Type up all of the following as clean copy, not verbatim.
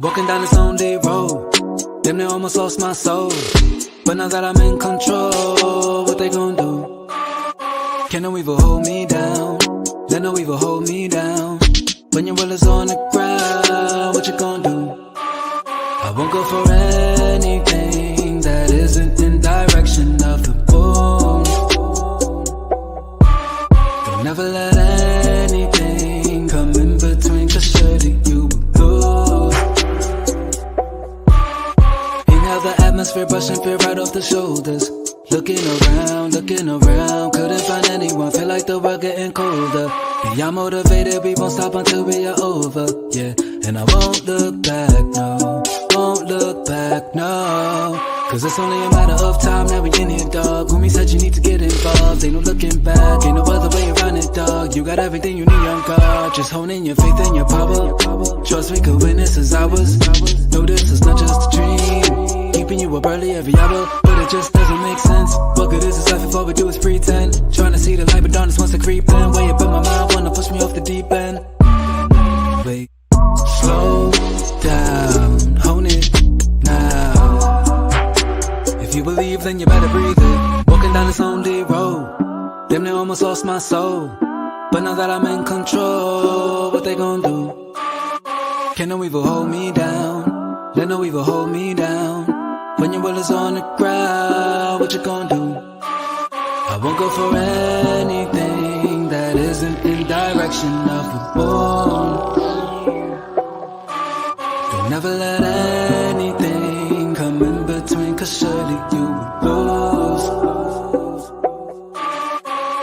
Walking down this lonely road, damn near almost lost my soul. But now that I'm in control, what they gon' do? Can no evil hold me down? Let no evil hold me down. When your will is on the ground, what you gon' do? I won't go for anything that isn't in direction of the boom. Don't never let anything come in between, 'cause surely you will lose. Inhale the atmosphere, brushing fear right off the shoulders. Looking around, couldn't find anyone. Feel like the world getting colder. Yeah, I'm motivated, we won't stop until we are over. Yeah, and I won't look back, no. Won't look back, no. 'Cause it's only a matter of time, now we in here, dog. Homie said you need to get involved, ain't no looking back. Ain't no other way around it, dog. You got everything you need on guard. Just honing your faith and your power. Trust we could win, this is ours. No, this is not just a dream. Keeping you up early every hour, but it just doesn't make sense. What good is this life if all we do is pretend? Trying to see the light, but darkness wants to creep in. Way up in my mind, wanna push me off the deep end. Wait, slow down, hone it now. If you believe, then you better breathe it. Walking down this lonely road, damn near almost lost my soul. But now that I'm in control, what they gon' do? Can no evil hold me down? Let no evil hold me down. When your will is on the ground, what you gon' do? I won't go for anything that isn't in direction of the boom. Don't never let anything come in between, 'cause surely you will lose.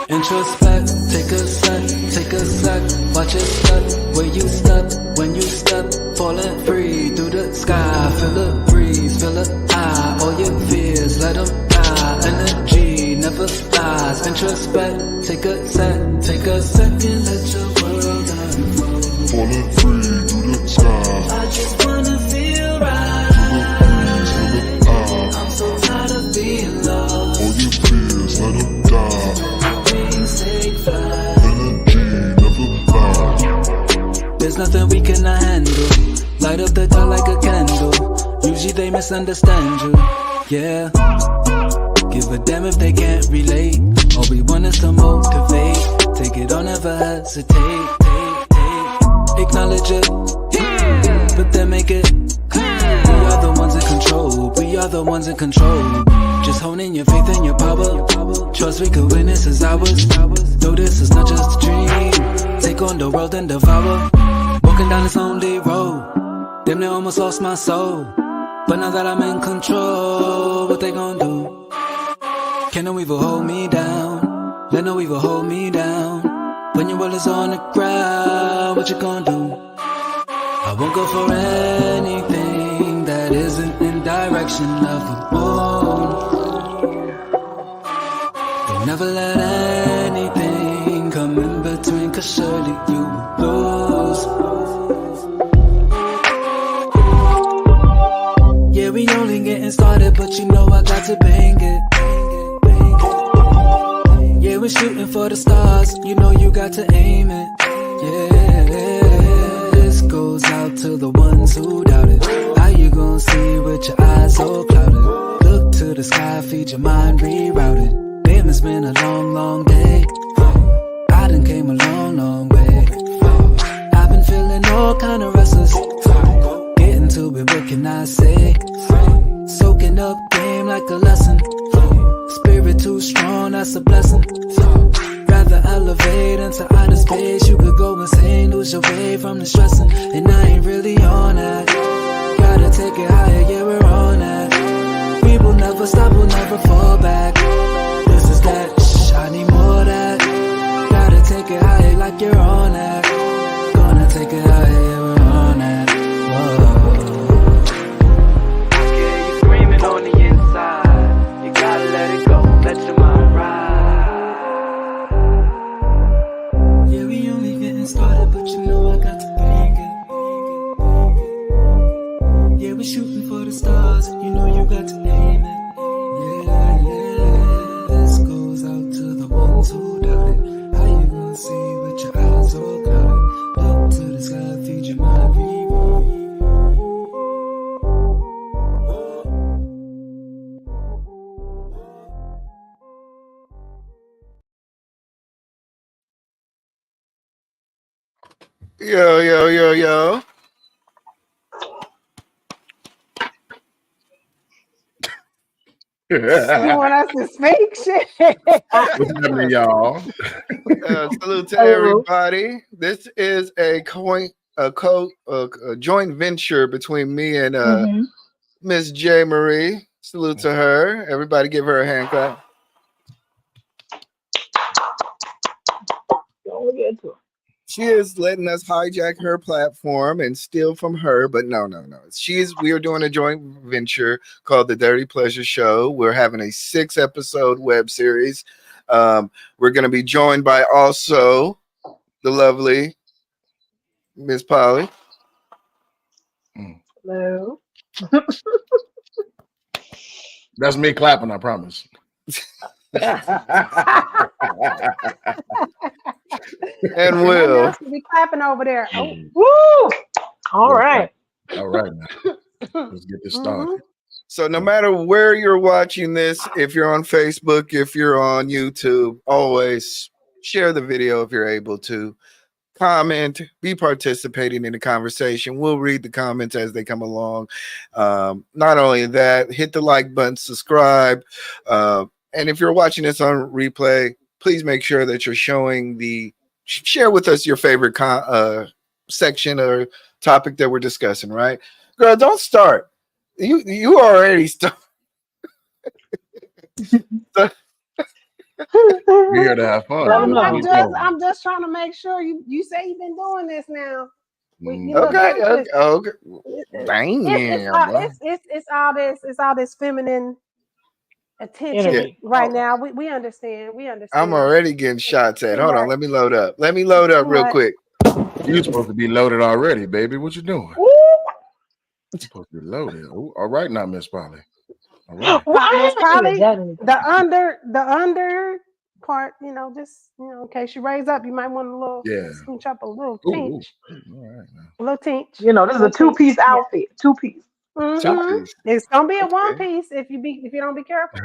Introspect, take a sec, watch it step, where you step, when you step, falling free through the sky, feel the breeze, feel the eye, all your fears, let them die, energy never lies. Introspect, take a second, let your world unfold, falling free through the sky, I just wanna feel right, feel the breeze, feel the eye, I'm so tired of being lost, all your fears, let them die, take flight. energy never lies. There's nothing we cannot handle. Light up the dark like a candle. Usually they misunderstand you. Yeah. Give a damn if they can't relate. All we want is to motivate. Take it on, never hesitate. Acknowledge it, but then make it. We are the ones in control. We are the ones in control. Just honing your faith and your power. Trust we could win, this is ours. Though this is not just a dream. Take on the world and devour. Walking down this lonely road, damn near almost lost my soul. But now that I'm in control, what they gon' do? Can no evil hold me down? Let no evil hold me down. When your will is on the ground, what you gon' do? I won't go for anything that isn't in direction of the boom. Don't never let anything come in between, 'cause surely you will lose. Yeah, we only getting started, but you know I got to bang it. Yeah, we're shooting for the stars, you know you got to aim it. Yeah, this goes out to the ones who doubt it. How you gonna see with your eyes so clouded? Look to the sky, feed your mind rerouted. Damn, it's been a long, long day. I done came a long, long way. I've been feeling all kind of restless. Getting to it, what can I say? Soaking up game like a lesson. Spirit too strong, that's a blessing. Rather elevate into outer space. You could go insane, lose your way from the stressing. And I ain't really on that. Gotta take it higher, yeah, we're on that. We will never stop, we'll never fall back. This is that, I need more of that. Gotta take it higher like you're on that. Gonna take it higher, yeah, we're on that. Whoa. I hear you screaming on the inside. You gotta let it go, let your mind ride. Yeah, we only getting started, but you know I got to bang it. Yeah, we're shooting for the stars, you know you got to aim it. Yeah, this goes out to the ones who doubt it. How you gonna see with your eyes all clouded? Yo, yo, yo, yo. You want us to speak shit? What's happening, y'all? Salute to Hello. everybody. This is a joint venture between me and Miss Jae Marie. Salute to her. Everybody give her a hand clap. Don't get to it. She is letting us hijack her platform and steal from her, but no. We are doing a joint venture called the Dirty Pleasure Show. We're having a 6-episode web series. We're going to be joined by also the lovely Miss Polly. Hello. That's me clapping, I promise. And Nothing Will. else to be clapping over there. Oh, Woo! All right. All right, now. Let's get this started. So no matter where you're watching this, if you're on Facebook, if you're on YouTube, always share the video if you're able to. Comment, be participating in the conversation. We'll read the comments as they come along. Not only that, hit the like button, subscribe. And if you're watching this on replay, please make sure that you're share with us your favorite section or topic that we're discussing, right? Girl, don't start. You already started. We're here to have fun. I'm just trying to make sure you say you've been doing this now. Okay. Damn. It's all this feminine attention Energy. right now. We understand. We understand. I'm already getting shots at. Hold on, let me load up. Real quick. You're supposed to be loaded already, baby. What you doing? Woo! You're supposed to be loaded. Ooh, all right now, Miss Polly. All right. Miss Polly, Polly, the under part, just in case you raise up, you might want a little scooch up a little pinch. All right now. A little pinch. This is a two-piece outfit. Two-piece. It's gonna be a one piece if you don't be careful.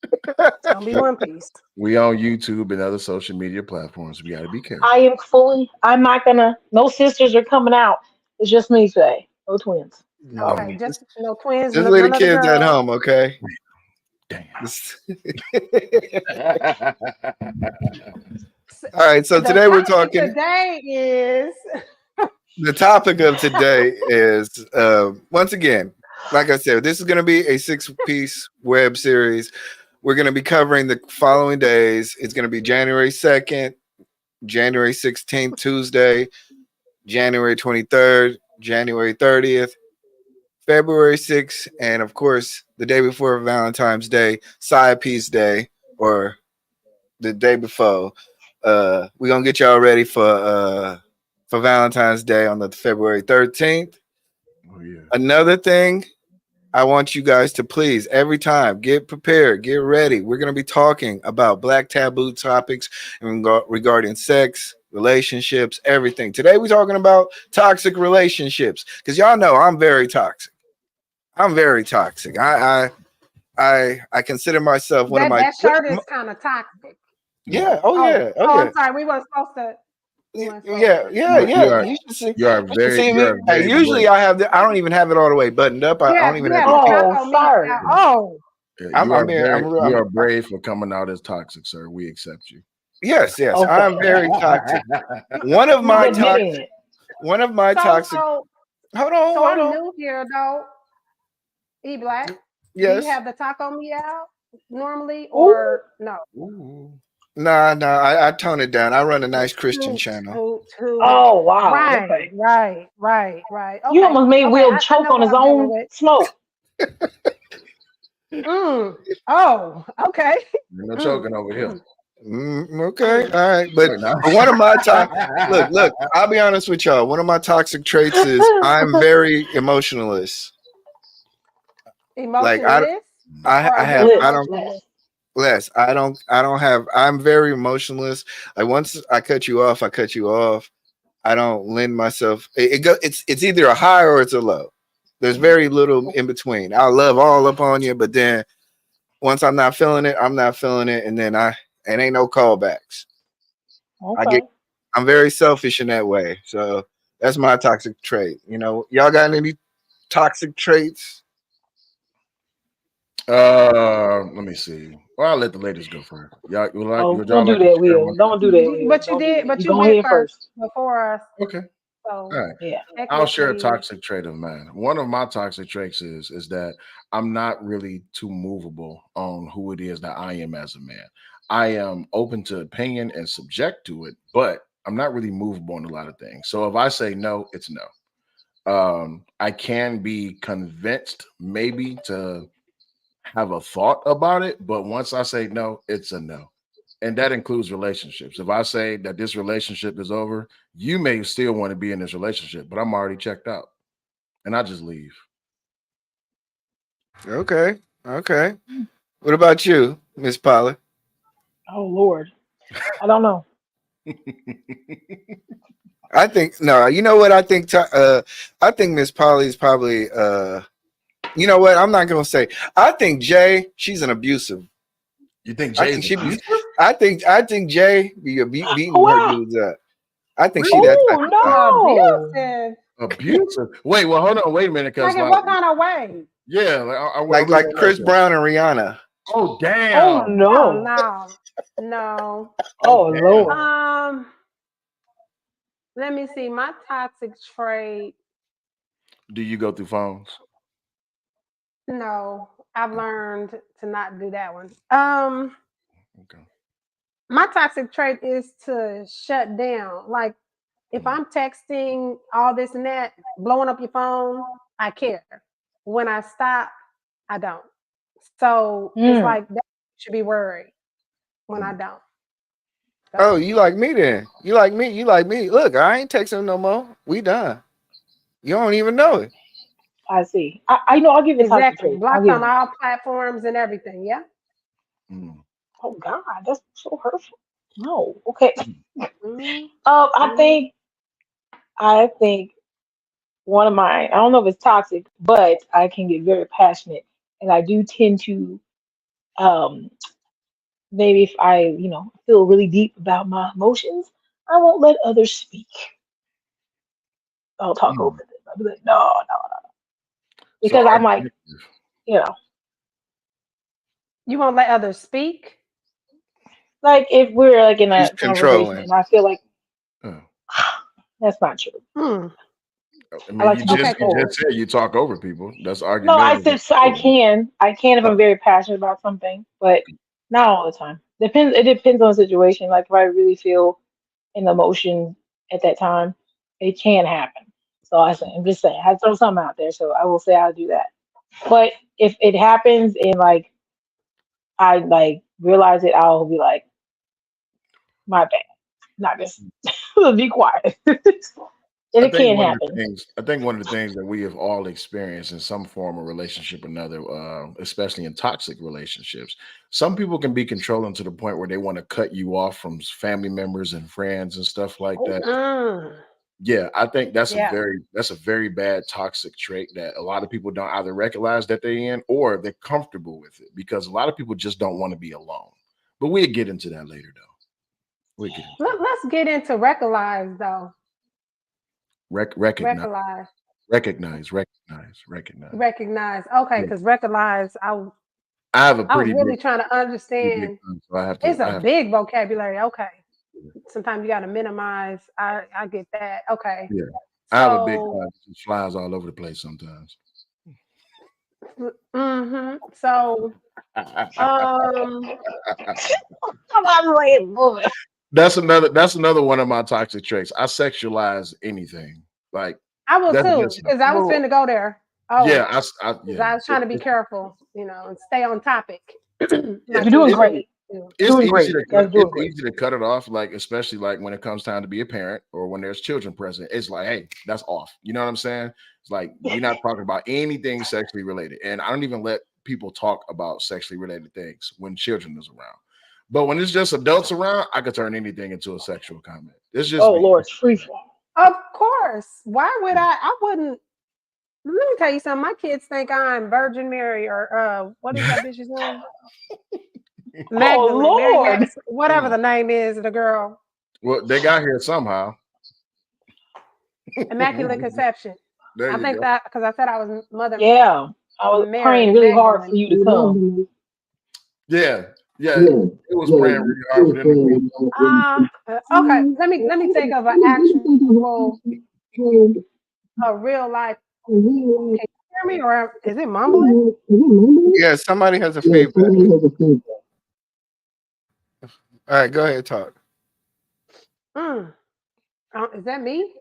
It's gonna be one piece. We on YouTube and other social media platforms. We gotta be careful. I'm not gonna. No sisters are coming out. It's just me today. No twins. Okay, just no twins. Just leave the kids at home, okay? Damn. All right, so today we're talking. Today is the topic of today is once again, like I said, this is going to be a 6-piece web series. We're going to be covering the following days. It's going to be January 2nd, January 16th, Tuesday, January 23rd, January 30th, February 6th, and of course, the day before Valentine's Day, Side Piece Day, or the day before. We're going to get y'all ready for Valentine's Day on the February 13th. Oh, yeah. Another thing, I want you guys to please, every time, get prepared, get ready. We're going to be talking about Black taboo topics regarding sex, relationships, everything. Today, we're talking about toxic relationships because y'all know I'm very toxic. I consider myself one of my. That shirt is kind of toxic. Yeah. Oh yeah. I'm sorry. We weren't supposed to. Yeah. You should see. You are very. Usually, I don't even have it all the way buttoned up. I don't even have. Sorry. You are brave for coming out as toxic, sir. We accept you. Yes. Okay. I'm very toxic. One of my toxic. Hold on. I'm new here though. eBlack. Yes. Do you have the taco meat out normally or no? Nah. I tone it down. I run a nice Christian channel. Oh wow! Right. Okay. You almost made Will choke on his own smoke. Oh, okay. No choking over here. Okay, all right, but one of my look, I'll be honest with y'all. One of my toxic traits is I'm very emotionalist. Like I'm very emotionless. Like once I cut you off, I don't lend myself. It's either a high or it's a low. There's very little in between. I'll love all up on you, but then once I'm not feeling it, and then it ain't no callbacks. Okay. I'm very selfish in that way. So that's my toxic trait. You know, y'all got any toxic traits? Let me see. Well, I'll let the ladies go first. Y'all, Oh, would y'all don't do like to that, share Will. one? Don't do that, Will. But you Don't do did. that. But You you go went ahead first first. before us. Okay. All So right. Yeah. I'll share a technically, toxic trait of mine. One of my toxic traits is that I'm not really too movable on who it is that I am as a man. I am open to opinion and subject to it, but I'm not really movable on a lot of things. So if I say no, it's no. I can be convinced maybe to have a thought about it, but once I say no, it's a no. And that includes relationships. If I say that this relationship is over, you may still want to be in this relationship, but I'm already checked out and I just leave. Okay. Okay. What about you, Miss Polly? Oh Lord. I don't know. I think no. You know what? I think Miss Polly is probably. You know what? I'm not gonna say. I think Jay. She's an abusive. You think I Jay's think she. abusive? I think Jay be beating Oh her wow. dudes up. I think she that type of guy. Oh no. abusive. Abusive. Wait, well, hold on, wait a minute, because Like in what kind of way? yeah, like, I Like really want to know Chris that. Brown and Rihanna. Oh Oh damn. Oh no. no, no. Oh Oh damn. Lord. Let me see. My toxic trait. Do you go through phones? No, I've learned to not do that one. Okay. My toxic trait is to shut down. Like if I'm texting all this and that, blowing up your phone, I care. When I stop, I don't. So it's Mm. like that should be worried when I don't. Oh, So you like me then? You like me? You like me? Look, I ain't texting no more. We done. You don't even know it. I see. I know. I'll give it toxic exactly. traits. I'll Blocked give on it. all platforms and everything. Yeah. Mm. Oh God, that's so hurtful. No. Okay. Mhm. I Mhm. think. I think one of mine. I don't know if it's toxic, but I can get very passionate, and I do tend to. Um, maybe if I, feel really deep about my emotions, I won't let others speak. I'll talk over Mm. them. I'll be like, no, no, So because I'm like, argumentative. you know, You won't let others speak. like if we're like in She's a conversation controlling. and I feel like Uh, that's not true. Hmm. I I mean, like you to be just Okay. you Because controlled. just said you talk over people. That's No, I argumentative. said so I can if Uh, I'm very passionate about something, but not all the time. Depends. It depends on the situation. Like if I really feel an emotion at that time, it can happen. So I'm just saying, I throw something out there. So I will say I'll do that. But if it happens and like I like realize it, I'll be like, my bad. Not just be quiet. And I it think can one of the happen. things that we have all experienced in some form of relationship or another, especially in toxic relationships, some people can be controlling to the point where they want to cut you off from family members and friends and stuff like Oh, that. mm, Yeah, I think yeah. that's a very bad toxic trait that a lot of people don't either recognize that they're in or they're comfortable with it because a lot of people just don't want to be alone. But we'll get into that later, though. We'll get into that. Let's get into recognize though. Recognize, Recognize. recognize. Recognize. Okay. Yeah. Because recognize. I have a I was pretty really trying to big understand. gun, so It's I a have big vocabulary. Okay. to, Sometimes you got to minimize. I get that. Okay. yeah. I have a big So. gun. It flies all over the place sometimes. So. Um. come on, like move it. That's another one of my toxic traits. I sexualize anything. Like I will that's too just because I was finna go there. yeah, Oh, because yeah. I was trying to be careful, and stay on topic. You're Not too doing deep. great. Too. You're doing great. That's doing it's great. easy to cut it off, like especially like when it comes time to be a parent or when there's children present. It's like, hey, that's off. You know what I'm saying? It's like we're not talking about anything sexually related. And I don't even let people talk about sexually related things when children is around. But when it's just adults around, I could turn anything into a sexual comment. It's just Oh me. Lord, it's free fall. Of course. Why would I? I wouldn't. Let me tell you something. My kids think I'm Virgin Mary or what is that bitch's name? Oh Magdalene, Mary Lord. Max, whatever the name is of the girl. Well, they got here somehow. Immaculate conception. There I you think go. that because I said I was Mother Yeah, I was Mary praying really hard for Magdalene. you to come. Yeah, it was praying really hard for them to come. Okay. Let me think of an actual a real life. Can you hear me or is it mumbling? Yeah, somebody has a feedback. All right, go ahead, talk. Is that me?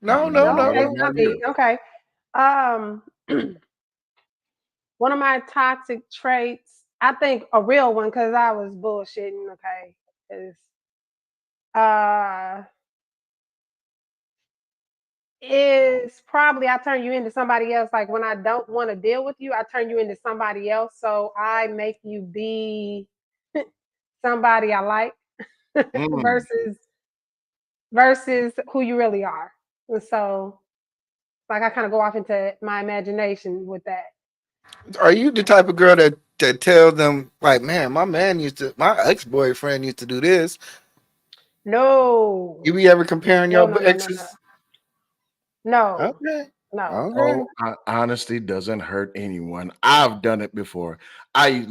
No, No, No, it's that's not not me. you. Okay. Um, one of my toxic traits, I think a real one, because I was bullshitting. Okay, uh, is probably I turn you into somebody else. Like when I don't want to deal with you, I turn you into somebody else. So I make you be somebody I like Mm. versus who you really are. And so, like I kind of go off into my imagination with that. Are you the type of girl that tell them like, man, my ex-boyfriend used to do this? No, You be ever comparing no, your no, no, no, no, exes? no, Okay. no. Okay. Oh, honesty doesn't hurt anyone. I've done it before. I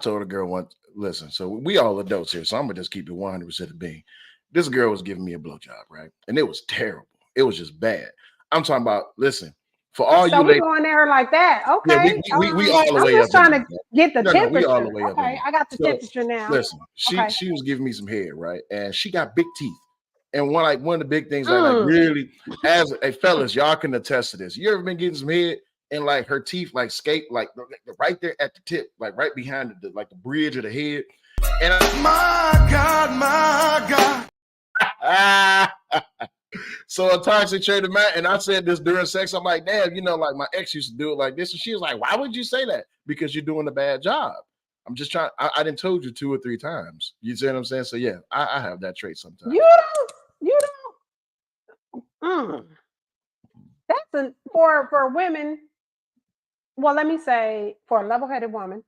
told a girl once, listen, so we all adults here, so I'm gonna just keep it 100% of being. This girl was giving me a blowjob, right? And it was terrible. It was just bad. I'm talking about, listen, for all So you we ladies, going there like that? yeah, Okay. we all the I'm way just up in trying there. to Right? get the No, we all the temperature. way up in Okay, there. I got the So temperature now. listen, Okay. she was giving me some head, right? And she got big teeth. And one of the big things like Mm. really, as a fellas, y'all can attest to this. You ever been getting some head and like her teeth like scape like right there at the tip, like right behind like the bridge of the head. And my God. So a toxic trait of mine, and I said this during sex. I'm like, damn, like my ex used to do it like this, and she was like, why would you say that? Because you're doing a bad job. I'm just trying. I didn't told you 2 or 3 times. You see what I'm saying? So yeah, I have that trait sometimes. You don't. That's for women. Well, let me say for a level-headed woman,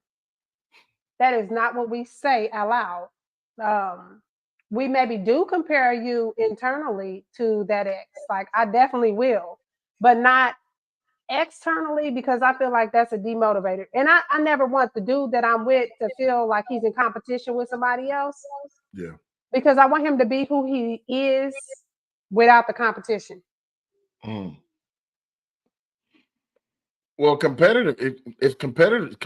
that is not what we say out loud. We maybe do compare you internally to that ex. Like I definitely will, but not externally because I feel like that's a demotivator. And I never want the dude that I'm with to feel like he's in competition with somebody else Yeah. because I want him to be who he is without the competition. Mm. Well, competitive. If competitive,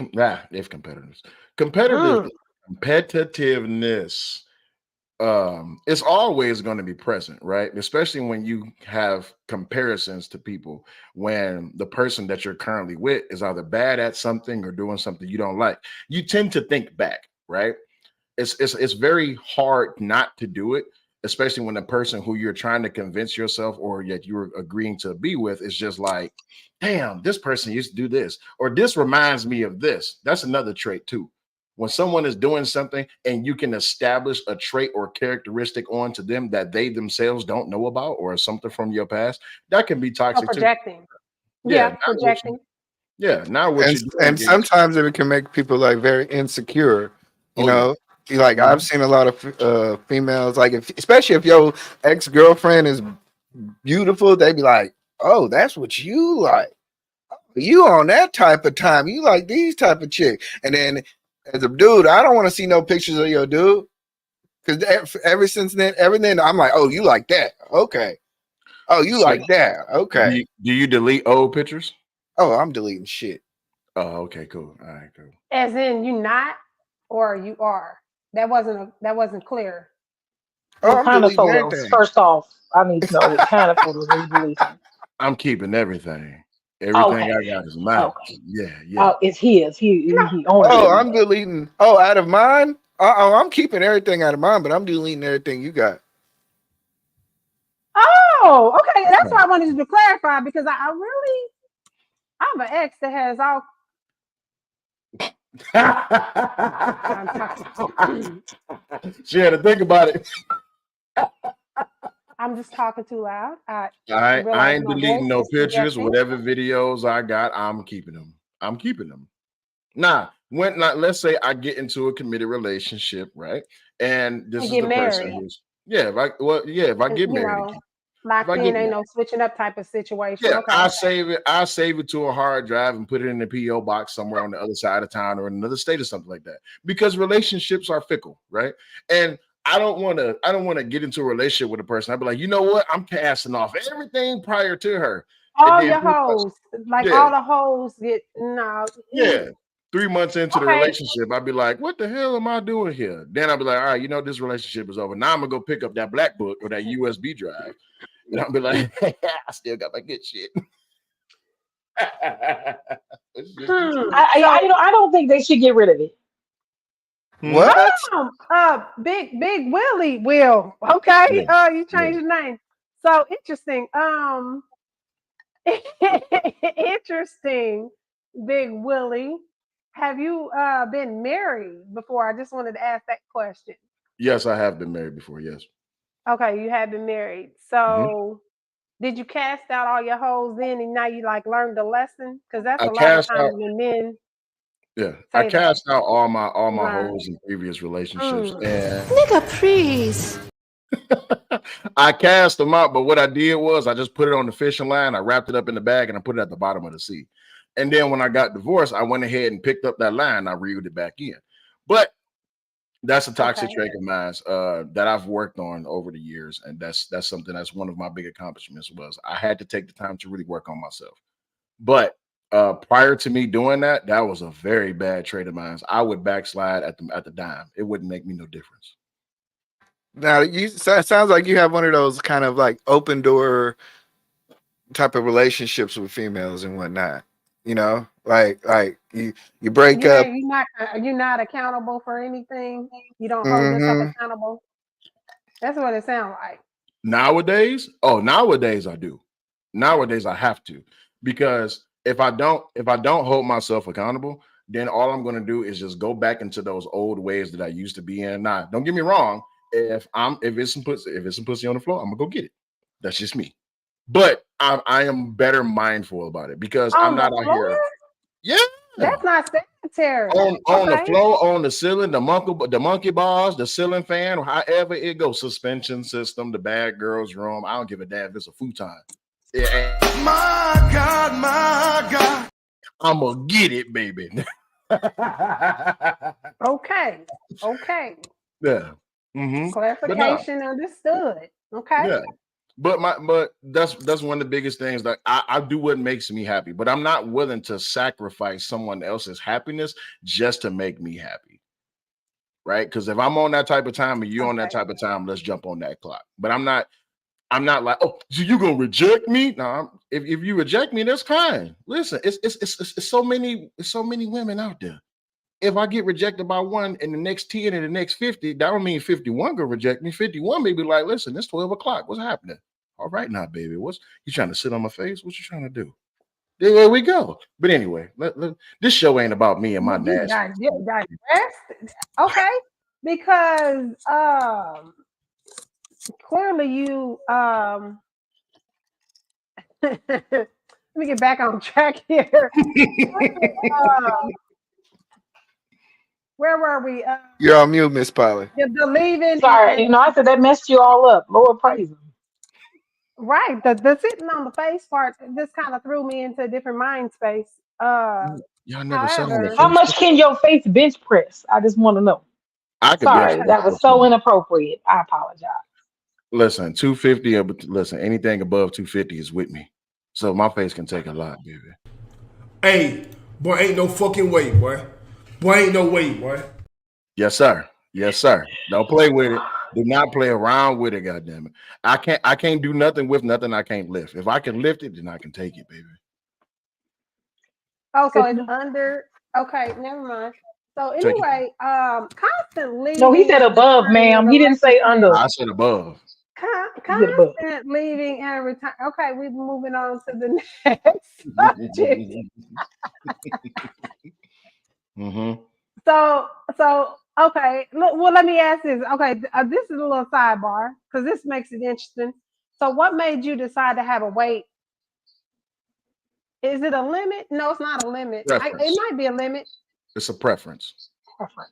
if competitors, Mm. competitiveness it's always going to be present, right? Especially when you have comparisons to people, when the person that you're currently with is either bad at something or doing something you don't like, you tend to think back, right? It's very hard not to do it, especially when the person who you're trying to convince yourself or that you're agreeing to be with is just like, damn, this person used to do this, or this reminds me of this. That's another trait too. When someone is doing something and you can establish a trait or characteristic onto them that they themselves don't know about or something from your past, that can be Oh, toxic too. projecting. Yeah, Yeah, projecting. now what you do And sometimes it can make people like very insecure. You Oh yeah. know, like I've seen a lot of females, like especially if your ex-girlfriend is beautiful, they be like, "Oh, that's what you like. You on that type of time. You like these type of chick." And then as a dude, I don't want to see no pictures of your dude because ever since then, everything I'm like, "Oh, you like that? Okay. Oh, you So like that? Okay. do you delete old pictures? Oh, I'm deleting shit." Oh, okay, cool. All right, cool. As in you not or you are. That wasn't clear. Oh, What I'm kind of deleting photos? everything. First off, I need to know what kind of photos are you deleting? I'm keeping everything. Everything I Okay. got is mine. Okay. Yeah. Oh, it's his. He owns Oh, it. I'm deleting. Oh, out of mine. Oh, I'm keeping everything out of mine, but I'm deleting everything you got. Oh, okay. That's why I wanted you to clarify because I have an ex that has all. I'm talking. She had to think about it. I'm just talking too loud. I I realize ain't my deleting voice no is pictures. projecting. Whatever videos I got, I'm keeping them. Nah, let's say I get into a committed relationship, right? And this And is get the person married. Yeah, if I And, get you married know, again. If locked I in, get ain't married. no switching up type of situation. Yeah, Okay. I save it to a hard drive and put it in the PO box somewhere on the other side of town or in another state or something like that. Because relationships are fickle, right? And I don't want to get into a relationship with a person. I'd be like, you know what? I'm casting off everything prior to her. And All then your hoes, like yeah, all the hoes get no. yeah. 3 months into the Okay. relationship, I'd be like, what the hell am I doing here? Then I'd be like, all right, this relationship is over. Now I'm gonna go pick up that black book or that USB drive. And I'll be like, I still got my good shit. It's just the truth. I don't think they should get rid of it. What? Big Willie Will. Okay. Yeah, You yeah. changed your name. So interesting. Interesting, Big Willie. Have you been married before? I just wanted to ask that question. Yes, I have been married before. Yes. Okay, you have been married. Mhm. So did you cast out all your hoes then and now you like learned the lesson? Because that's I a lot of cast times out. when men Yeah, I say that. cast out all my Learn. hoes in previous relationships, Mm. and Nigga, please. I cast them out. But what I did was I just put it on the fishing line. I wrapped it up in the bag and I put it at the bottom of the sea. And then when I got divorced, I went ahead and picked up that line. I reeled it back in. But that's a toxic Okay. trait of mine that I've worked on over the years, and that's something that's one of my big accomplishments. Was I had to take the time to really work on myself. But prior to me doing that, that was a very bad trait of mine. I would backslide at the dime. It wouldn't make me no difference. Now it sounds like you have one of those kind of like open door type of relationships with females and whatnot. Like you break You up. ain't you're not accountable for anything. You don't hold yourself Mm-hmm. accountable. That's what it sounds like. Nowadays, nowadays I do. Nowadays I have to, because if I don't hold myself accountable, then all I'm going to do is just go back into those old ways that I used to be in. Now, don't get me wrong. If it's some pussy on the floor, I'm gonna go get it. That's just me. But I am better mindful about it because I'm On the not out floor? here. Yeah. That's not sanitary. On the Okay. floor, on the ceiling, the monkey bars, the ceiling fan, however it goes, suspension system, the bad girl's room. I don't give a damn if it's a futon. Yeah, My God. I'm gonna get it, baby. Okay. Okay. Yeah. Mm-hmm. But no, Clarification understood. Okay. yeah. But that's one of the biggest things that I do what makes me happy, but I'm not willing to sacrifice someone else's happiness just to make me happy. Right? Because if I'm on that type of time and you're on that Okay. type of time, let's jump on that clock. But I'm not like, oh, so you gonna reject me? No, if you reject me, that's fine. Listen, it's so many women out there. If I get rejected by one in the next 10 and the next 50, that don't mean 51 gonna reject me. 51 may be like, listen, it's 12 o'clock. What's happening? All right now, baby. What's you trying to sit on my face? What you trying to do? There we go. But anyway, this show ain't about me and my You nasty. digressed. Okay. Because clearly you let me get back on track here. Um, where were we? You're on mute, Miss Polly. The leaving Sorry, and I said that messed you all up. Lord praise him. right, the sitting on the face part just kind of threw me into a different mind space. Y'all never sat on the However, How face. much can your face bench press? I just want to know. I could bench Sorry, okay, press that was for so some. inappropriate. I apologize. Listen, 250. Listen, anything above 250 is with me. So my face can take a lot, baby. Hey, boy, ain't no fucking way, boy. Boy, ain't no way, boy. Yes, sir. Yes, sir. Don't play with it. Do not play around with it, goddamn it. I can't do nothing with nothing I can't lift. If I can lift it, then I can take it, baby. oh, so Good to it's know. under. Okay, never mind. So Take it. anyway, constant No, he leaving said and above, returning in ma'am. He didn't say relationship. under. I said above. He said above. Constant leaving and return. Okay, we're moving on to the next subject. Mm-hmm. So okay. Look, well, let me ask this. Okay, this is a little sidebar because this makes it interesting. So, what made you decide to have a weight? Is it a limit? No, it's not a limit. It Preference. might be a limit. It's a preference. Preference.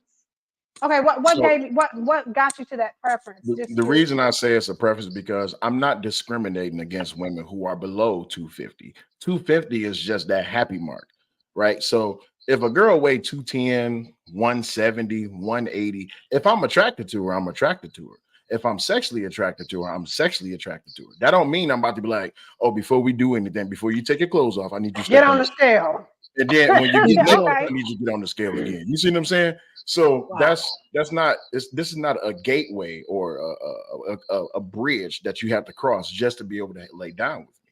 Okay, what So gave what got you to that preference? Just the curious. reason I say it's a preference is because I'm not discriminating against women who are below 250. 250 is just that happy mark, right? So if a girl weigh 210, 170, 180, if I'm attracted to her, I'm attracted to her. If I'm sexually attracted to her, I'm sexually attracted to her. That don't mean I'm about to be like, oh, before we do anything, before you take your clothes off, I need you to Get step on on the this. scale. And then when you get naked, Okay. I need you to get on the scale again. You see what I'm saying? So Wow. that's not this is not a gateway or a bridge that you have to cross just to be able to lay down with me.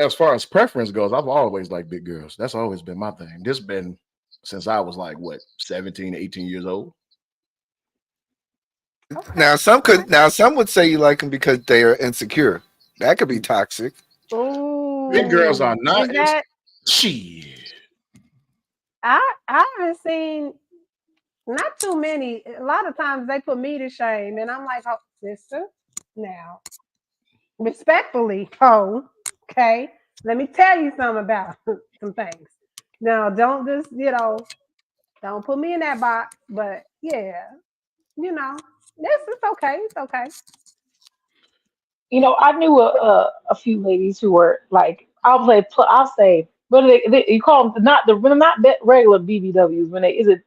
As far as preference goes, I've always liked big girls. That's always been my thing. This been since I was like what 17, 18 years old. Okay. Now some would say you like them because they are insecure. That could be toxic. Big girls are Ooh, is not that shit. I haven't seen not too many. A lot of times they put me to shame, and I'm like, oh, sister, now respectfully, oh, okay. Let me tell you something about some things. Now, don't just don't put me in that box. But yeah, this is okay. It's okay. I knew a few ladies who were like, I'll say, what are you call them? Not regular BBWs. When is it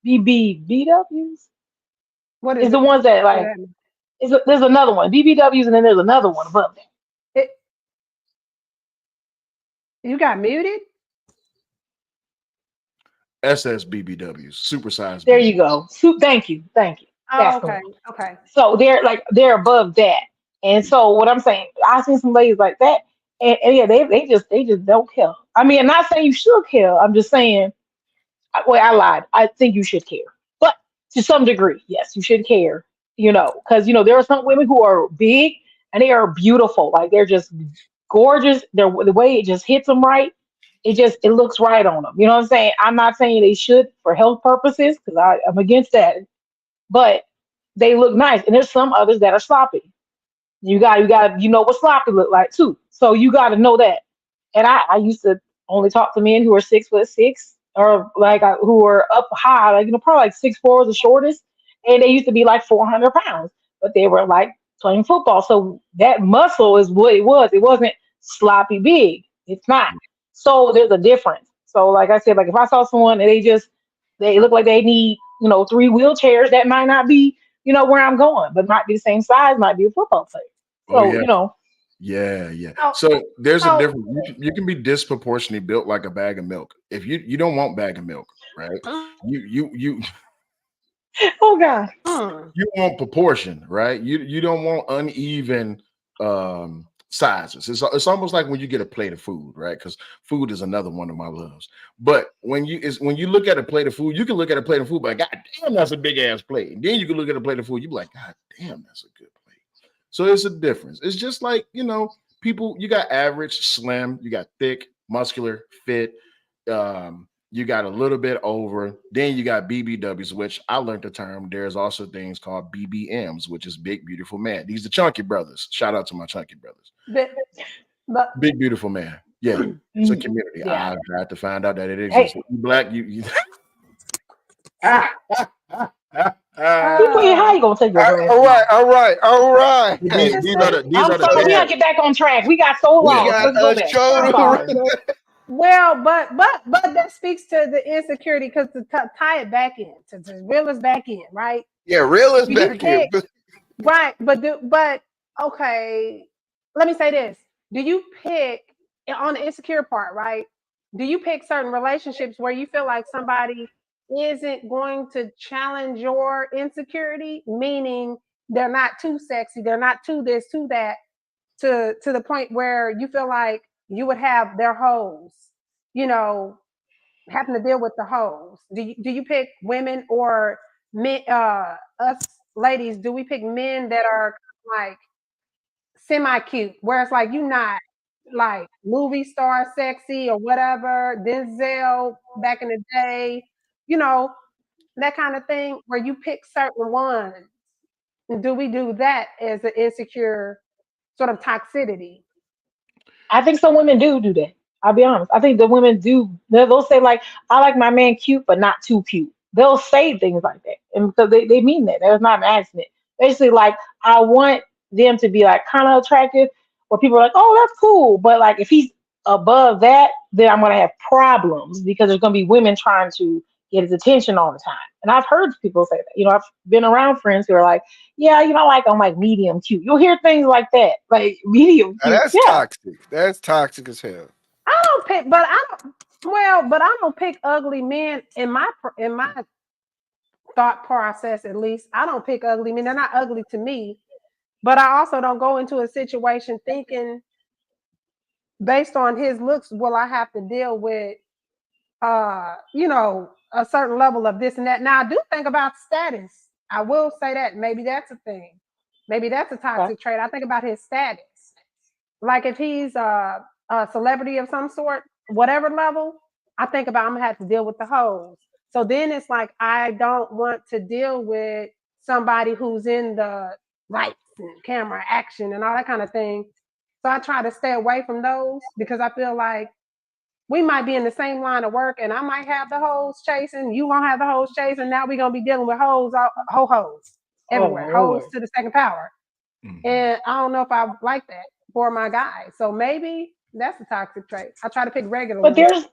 BBBWs? What Is is the it? ones that What like, that mean? there's another one, BBWs, and then there's another one above that. It, you got muted. SSBBWs, supersized There you BBW. go. Thank you. Oh, That's the okay. one. Okay. So they're above that. And so what I'm saying, I've seen some ladies like that, and yeah, they just don't care. I mean, I'm not saying you should care. I'm just saying, well, I lied. I think you should care, but to some degree, yes, you should care. Because there are some women who are big and they are beautiful, like they're just gorgeous. The way it just hits them right, it looks right on them. You know what I'm saying? I'm not saying they should for health purposes because I'm against that, but they look nice. And there's some others that are sloppy. You know what sloppy look like too. So you got to know that. And I used to only talk to men who were 6'6" or like who were up high, like probably like 6'4" was the shortest, and they used to be like 400 pounds, but they were like playing football. So that muscle is what it was. It wasn't sloppy big. It's not. So there's a difference. So like I said, like if I saw someone and they look like they need three wheelchairs, that might not be where I'm going, but might be the same size, might be a football player. Oh So yeah. Yeah. Oh, So there's a so difference. You can be disproportionately built like a bag of milk. If you don't want bag of milk, right? You oh God. you want proportion, right? You don't want uneven sizes. It's almost like when you get a plate of food, right? Because food is another one of my loves. But when you look at a plate of food, you can look at a plate of food, but God damn, that's a big ass plate. And then you can look at a plate of food, you be like, God damn, that's a good plate. So it's a difference. It's just like people. You got average, slim. You got thick, muscular, fit. You got a little bit over. Then you got BBWs, which I learned the term. There's also things called BBMs, which is big, beautiful man. These are chunky brothers. Shout out to my chunky brothers. but, but Big, beautiful man. Yeah, it's a community. Yeah. I had to find out that it exists. Hey, Black, you how you gonna take your All glasses right, off? all right. these I'm are the sorry, we So gotta get back on track. We got so we lost. got Let's go a back. show I'm to sorry. run. well, but that speaks to the insecurity because to tie it back in, to reel us back in, right? Yeah, real is Do you back here. pick right? But okay, let me say this: do you pick on the insecure part, right? Do you pick certain relationships where you feel like somebody isn't going to challenge your insecurity, meaning they're not too sexy, they're not too this, too that, to the point where you feel like you would have their hoes, you know, having to deal with the hoes. Do you pick women or men? Us ladies, do we pick men that are like semi cute, where it's like you not like movie star sexy or whatever, Denzel back in the day, you know, that kind of thing, where you pick certain ones. And do we do that as an insecure sort of toxicity? I think some women do that. I'll be honest. I think the women do. They'll say like, "I like my man cute, but not too cute." They'll say things like that. and because they mean that. That was not an accident. Basically, like I want them to be like kind of attractive, where people are like, oh, that's cool. But like if he's above that, then I'm gonna have problems because there's gonna be women trying to get his attention all the time. And I've heard people say that. You know, I've been around friends who are like, yeah, you know, like I'm like medium cute. You'll hear things like that, like medium Now, cute. that's Yeah. toxic. That's toxic as hell. I don't pick, but I don't. Well, but I don't pick ugly men in my thought process. At least I don't pick ugly men. They're not ugly to me. But I also don't go into a situation thinking based on his looks, will I have to deal with you know, a certain level of this and that. Now I do think about status. I will say that maybe that's a thing. Maybe that's a Okay. toxic trait. I think about his status. Like if he's a celebrity of some sort, whatever level, I think about I'm gonna have to deal with the hoes. So then it's like I don't want to deal with somebody who's in the lights and camera action and all that kind of thing. So I try to stay away from those because I feel like we might be in the same line of work and I might have the hoes chasing, you won't have the hoes chasing. Now we're gonna be dealing with hoes, hoes Oh everywhere, hoes Lord. to the second power. Mhm. And I don't know if I like that for my guy. So maybe that's a toxic trait. I try to pick regular But ones.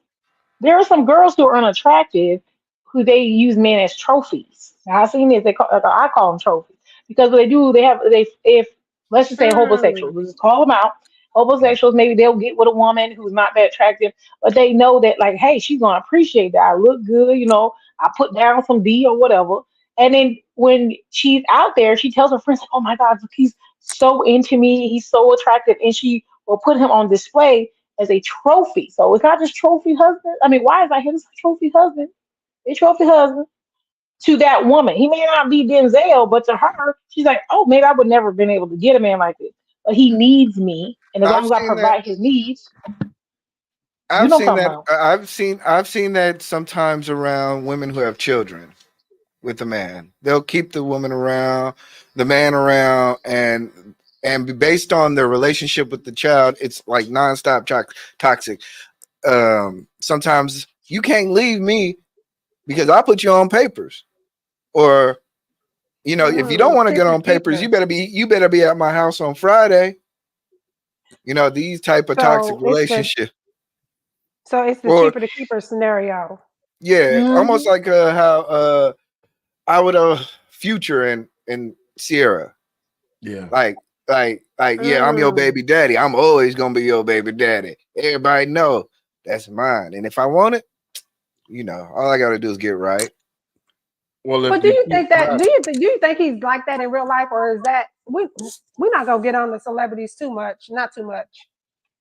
there are some girls who are unattractive who they use men as trophies. Now I've seen this. I call them trophies because what they do, they if let's just say Mm, homosexuals, we'll just call them out. Homosexuals, maybe they'll get with a woman who's not that attractive, but they know that like, hey, she's gonna appreciate that. I look good, you know. I put down some D or whatever, and then when she's out there, she tells her friends, "Oh my God, he's so into me. He's so attractive," and she will put him on display as a trophy. So it's not just trophy husband. I mean, why is I his trophy husband? A trophy husband to that woman. He may not be Denzel, but to her, she's like, oh, maybe I would never have been able to get a man like this. But he needs me. And as long I've as I seen that. provide his needs, you I've know what seen I'm talking that. about. I've seen that sometimes around women who have children with the man. They'll keep the woman around, the man around, and based on their relationship with the child, it's like nonstop toxic. Sometimes you can't leave me because I put you on papers, or if you don't want to get keeper, on papers, keeper. you better be at my house on Friday. These type of toxic So it's the relationships, or cheaper to keeper scenario. yeah, almost Hmm. like how I would Future and Sierra. Yeah. Like, yeah, I'm your Mm. baby daddy. I'm always gonna be your baby daddy. Everybody know that's mine. And if I want it, all I gotta do is get right. Well, But if do you you keep think that? private, Do you think he's like that in real life, or is that we're not gonna get on the celebrities too much? Not too much,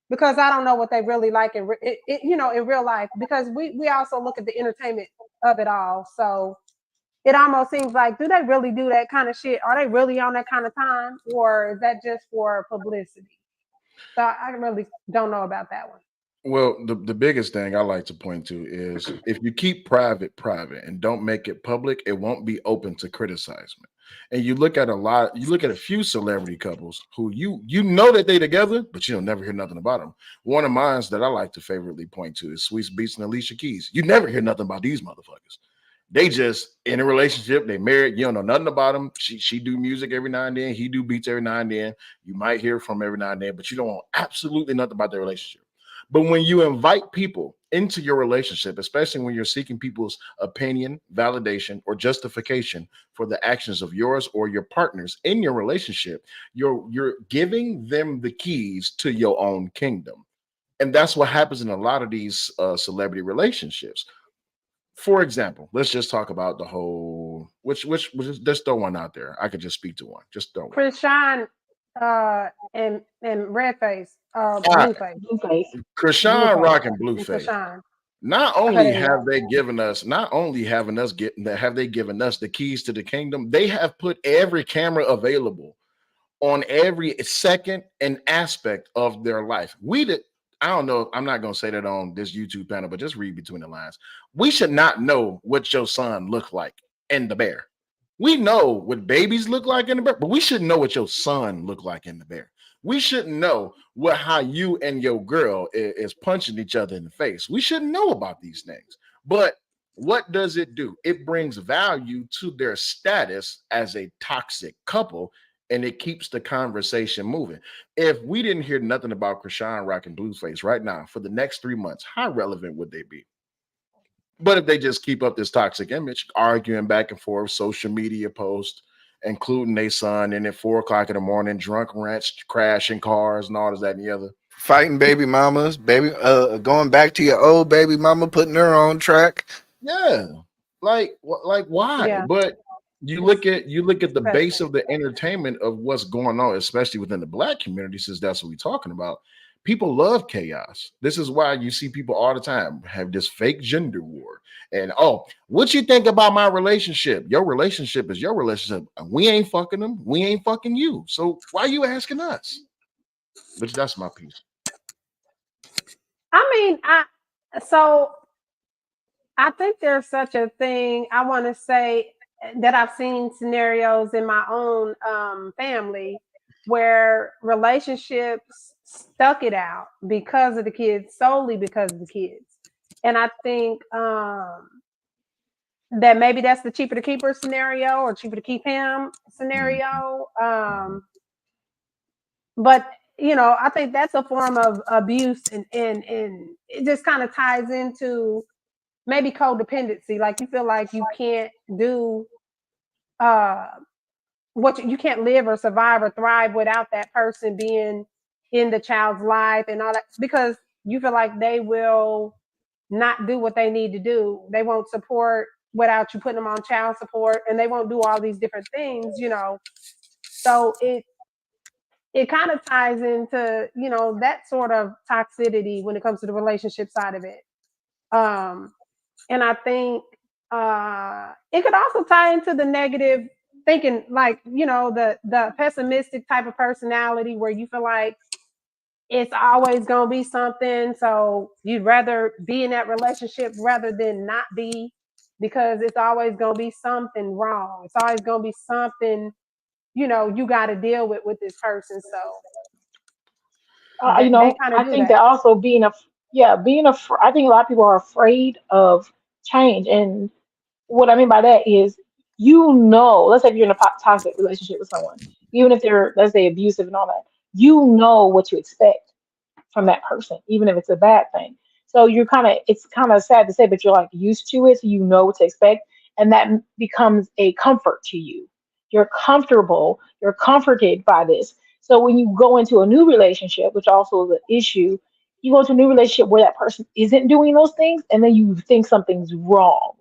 because I don't know what they really like in real life. Because we also look at the entertainment of it all. So it almost seems like, do they really do that kind of shit? Are they really on that kind of time, or is that just for publicity? So I really don't know about that one. well, the biggest thing I like to point to is if you keep private and don't make it public, it won't be open to criticizement. And you look at a few celebrity couples who you know that they together, but you'll never hear nothing about them. One of mine's that I like to favorably point to is Sweet Beats and Alicia Keys. You never hear nothing about these motherfuckers. They just in a relationship, they married, you don't know nothing about them. She do music every now and then, he do beats every now and then. You might hear from every now and then, but you don't know absolutely nothing about their relationship. But when you invite people into your relationship, especially when you're seeking people's opinion, validation, or justification for the actions of yours or your partners in your relationship, you're giving them the keys to your own kingdom. And that's what happens in a lot of these celebrity relationships. For example, let's just talk about the whole which just throw one out there. I could just speak to one. Just throw one. Chris Shine and Redface, All right. Blueface, Blueface. Krishan Blueface, Rock and and Blueface. Krishan. Not Okay, only there you have go. they given us, not only having us get have they given us the keys to the kingdom, they have put every camera available on every second and aspect of their life. We did. I don't know. I'm not going to say that on this YouTube panel, but just read between the lines. We should not know what your son looked like in the bear. We know what babies look like in the bear, but we shouldn't know what your son looked like in the bear. We shouldn't know how you and your girl is punching each other in the face. We shouldn't know about these things. But What does it do? It brings value to their status as a toxic couple, and it keeps the conversation moving. If we didn't hear nothing about Krishan Rock and Blueface right now for the next 3 months, how relevant would they be? But if they just keep up this toxic image, arguing back and forth, social media posts, including their son, and at 4 o'clock in the morning, drunk rants, crashing cars, and all this, that, and the other. Fighting baby mamas, going back to your old baby mama, putting her on track. Yeah, like why? Yeah. But you look at the base of the entertainment of what's going on, especially within the Black community, since that's what we're talking about. People love chaos. This is why you see people all the time have this fake gender war. And what you think about my relationship? Your relationship is your relationship. We ain't fucking them. We ain't fucking you. So why are you asking us? Which that's my piece. I mean, I think there's such a thing. I want to say that I've seen scenarios in my own family where relationships stuck it out because of the kids, solely because of the kids. And I think that maybe that's the cheaper to keep her scenario or cheaper to keep him scenario. But I think that's a form of abuse, and it just kind of ties into maybe codependency. Like you feel like you can't do what you can't live or survive or thrive without that person being in the child's life and all that, because you feel like they will not do what they need to do. They won't support without you putting them on child support, and they won't do all these different things, So it kind of ties into, that sort of toxicity when it comes to the relationship side of it. And I think it could also tie into the negative thinking, like, the pessimistic type of personality where you feel like it's always going to be something. So you'd rather be in that relationship rather than not be, because it's always going to be something wrong. It's always going to be something, you got to deal with this person. So, I think that also I think a lot of people are afraid of change. And what I mean by that is, let's say if you're in a toxic relationship with someone, even if they're, let's say, abusive and all that, what to expect from that person, even if it's a bad thing. So it's kind of sad to say, but you're like used to it, so you know what to expect, and that becomes a comfort to you. You're comfortable, you're comforted by this. So when you go into a new relationship, which also is an issue, you go into a new relationship where that person isn't doing those things, and then you think something's wrong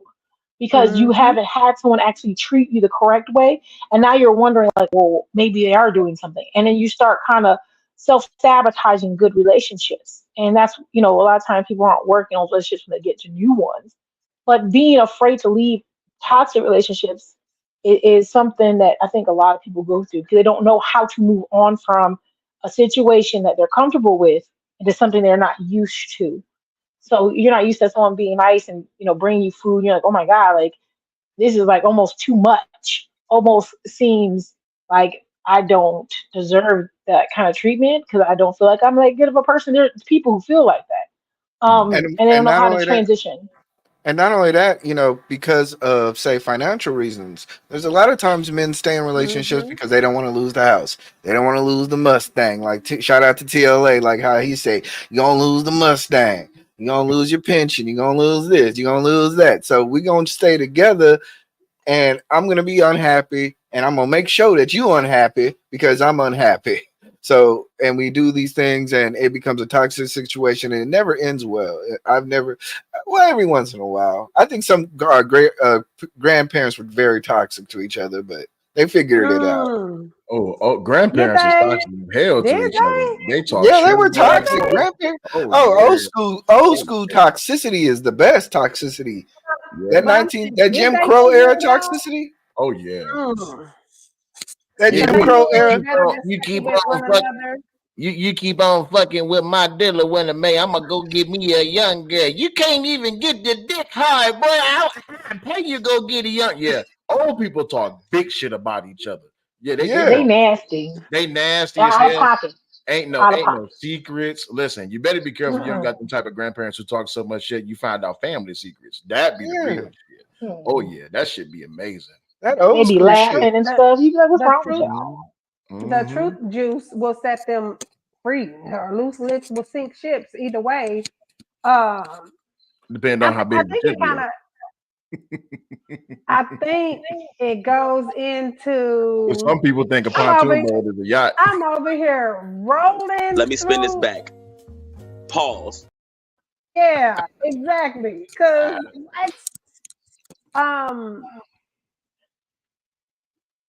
because you haven't had someone actually treat you the correct way. And now you're wondering, like, well, maybe they are doing something. And then you start kind of self-sabotaging good relationships. And that's, a lot of times people aren't working on relationships when they get to new ones. But being afraid to leave toxic relationships is something that I think a lot of people go through because they don't know how to move on from a situation that they're comfortable with into something they're not used to. So you're not used to someone being nice and, bringing you food. You're like, oh my God, like this is like almost too much. Almost seems like I don't deserve that kind of treatment because I don't feel like I'm like good of a person. There's people who feel like that. And they don't know how to transition. And not only that, because of, say, financial reasons, there's a lot of times men stay in relationships because they don't want to lose the house. They don't want to lose the Mustang. Like, shout out to TLA, like how he say, you're going to lose the Mustang. You're going to lose your pension. You're going to lose this. You're going to lose that. So we're going to stay together, and I'm going to be unhappy, and I'm going to make sure that you're unhappy because I'm unhappy. So, and we do these things, and it becomes a toxic situation, and it never ends well. Every once in a while, I think some great grandparents were very toxic to each other, but they figured it out. Grandparents is toxic hell to each other. They talk. Yeah, they were toxic. Grandparents. Old school toxicity is the best toxicity. Yeah. That Jim Crow era toxicity. Oh yeah. That Jim Crow era. You keep on fucking. You keep on fucking with my dealer when I'm gonna go get me a young girl. You can't even get the dick hard, boy. I'll pay you go get a young. Yeah, old people talk big shit about each other. Yeah, they nasty. They nasty as hell. Ain't no secrets. Listen, you better be careful. You don't got them type of grandparents who talk so much shit. You find out family secrets. That'd be the real shit. Oh yeah, that should be amazing. That old They be school laughing shit. and stuff. You be like, what's The wrong with truth, y'all? the truth juice will set them free, or loose lips will sink ships. Either way, Depending on how big the think ship it kind of. I think it goes into. is. Some people think a I'm pontoon boat is a yacht. I'm over here rolling. Let me spin this through- back. Pause. Yeah, exactly. Because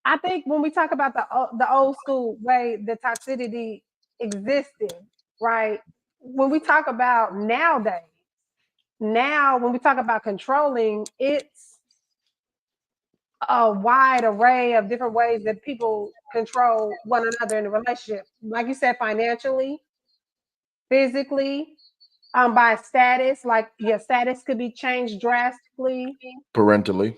I think when we talk about the old school way the toxicity existed, right? When we talk about nowadays, when we talk about controlling, it's a wide array of different ways that people control one another in a relationship. Like you said, financially, physically, by status, like your status could be changed drastically. Parentally.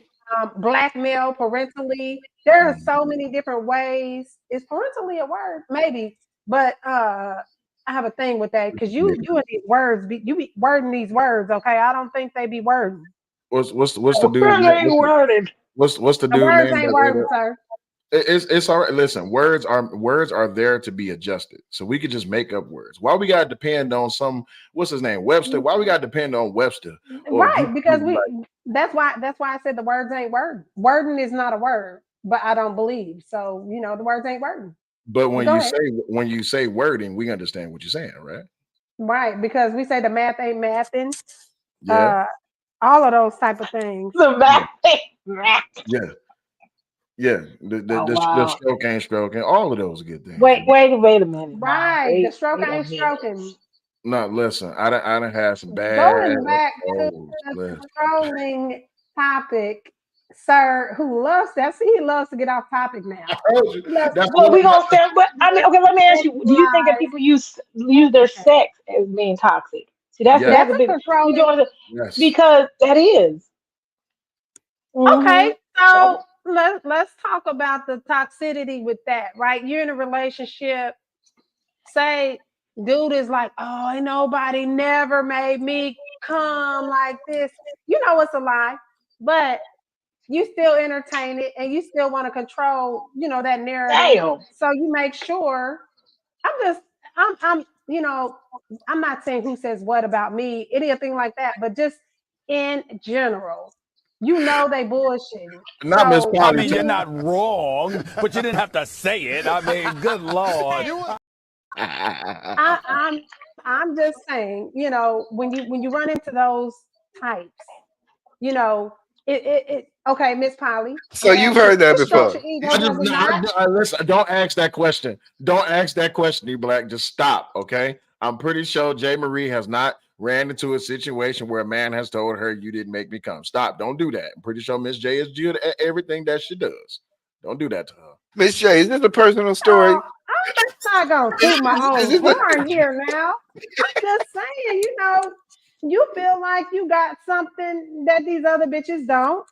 Blackmail, parentally. There are so many different ways. Is parentally a word? Maybe, but I have a thing with that because you and these words, you be wording these words. Okay, I don't think they be wording. What's the dude? Ain't worded. What's the The dude words name? ain't wording, sir. It's all right. Listen, words are there to be adjusted. So we could just make up words. Why we gotta depend on some what's his name? Webster. Why we gotta depend on Webster? Right, because that's why I said the words ain't wording. Wording is not a word, but I don't believe. So, the words ain't wording. But when you say wording, we understand what you're saying, right? Right, because we say the math ain't mathing. Yeah. All of those type of things. The math ain't math. Yeah. Yeah, the stroke ain't stroking. All of those good things. Wait a minute. Right, the stroke ain't stroking. No, listen, I done had some bad. Going back to the controlling topic, sir, who loves that. See, he loves to get off topic now. Well, we gonna stand. But I mean, okay. Let me ask you: do you think that people use their sex as being toxic? See, that's a big controlling. Because that is. Okay, so let's talk about the toxicity with that, right? You're in a relationship, say dude is like, oh, ain't nobody never made me come like this. It's a lie, but you still entertain it and you still want to control, that narrative. Damn. So you make sure. I'm not saying who says what about me, anything like that, but just in general. They bullshitting. Not Mzpoly. I mean, you're not wrong, but you didn't have to say it. I mean, good Lord. I'm just saying, when you run into those types, okay, Miss Polly. So you've heard that before. Listen, don't ask that question. Don't ask that question, eBlack. Just stop, okay? I'm pretty sure Jae Marie has not ran into a situation where a man has told her, you didn't make me come. Stop. Don't do that. I'm pretty sure Miss J is good at everything that she does. Don't do that to her. Miss J, is this a personal story? I'm not going to toot my own horn here now. I'm just saying, you feel like you got something that these other bitches don't.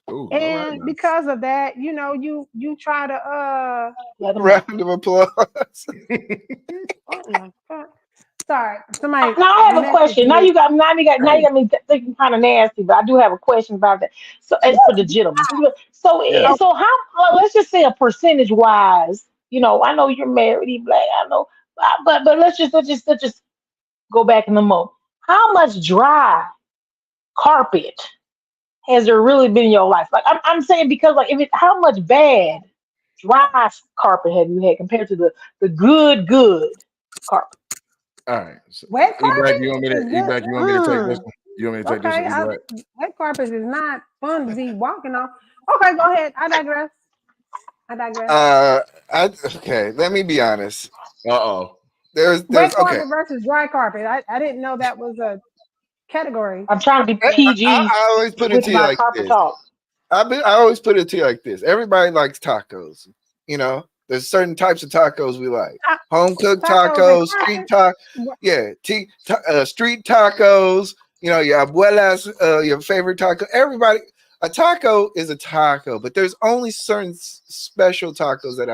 Ooh, and because of that, you try to round of applause. Oh my God. Sorry, somebody. Now I have a question. Now you got me thinking kind of nasty, but I do have a question about that. So it's for the gentleman. So how? Let's just say a percentage wise. I know you're married, eBlack. I know, but let's just go back in the mode. How much dry carpet has there really been in your life? Like I'm saying, because how much bad dry carpet have you had compared to the good carpet? All right. So, wet carpet? You want me to take this one? You want me to take this one? Wet carpet is not fun to be walking on. Okay, go ahead. I digress. Okay, let me be honest. There's wet carpet versus dry carpet. I didn't know that was a category. I'm trying to be PG. I always put it to you like this. I always put it to you like this. Everybody likes tacos. There's certain types of tacos we like. Home cooked tacos, street street tacos. Your abuela's your favorite taco. Everybody. a taco is a taco, but there's only certain special tacos that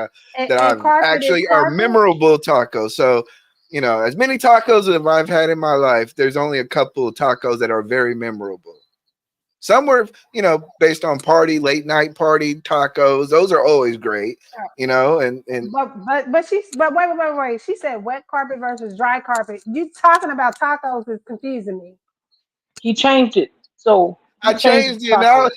carpet is actually are carpet. memorable tacos. So, you know, as many tacos as I've had in my life, there's only a couple of tacos that are very memorable. Some were, you know, based on late night party tacos. Those are always great, you know, and but wait. She said wet carpet versus dry carpet. You talking about tacos is confusing me. He changed it. So I changed the analogy.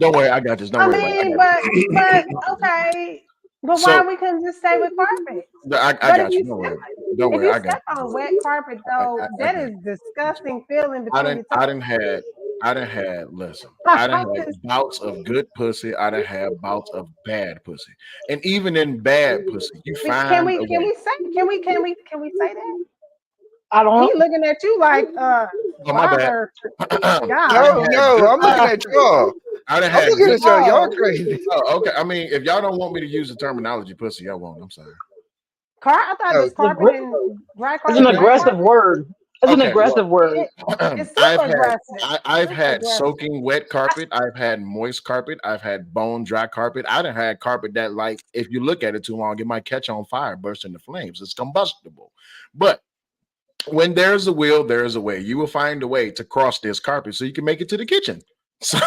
Don't worry, I got this. Don't I worry about mean, it. but okay. But So why we couldn't just stay with carpet? I But got you. Don't worry. Don't if worry. you I got step on you. wet carpet though, I that got is you. disgusting feeling I between didn't. your I toes. didn't had. I didn't had. Listen. I didn't I'm had just- bouts of good pussy. I didn't have bouts of bad pussy. And even in bad pussy, you can find we a can way. we say can we say that? I don't He know. looking at you like Oh, my bad. Father I God. done No, had no, good I'm looking pussy. at y'all. I done I'm had looking good. at y'all. Y'all Oh, crazy. Oh, okay. I mean, if y'all don't want me to use the terminology pussy, I won't. I'm sorry. I thought No, this carpet and dry It's an carpet, wet aggressive carpet. word. It's an Okay. Well, aggressive word. It's I've super had aggressive. I've Super had aggressive. soaking wet carpet. I've had moist carpet. I've had bone dry carpet. I done had carpet that, like, if you look at it too long, it might catch on fire, burst into flames. It's combustible. But when there's a will, there's a way. You will find a way to cross this carpet so you can make it to the kitchen. So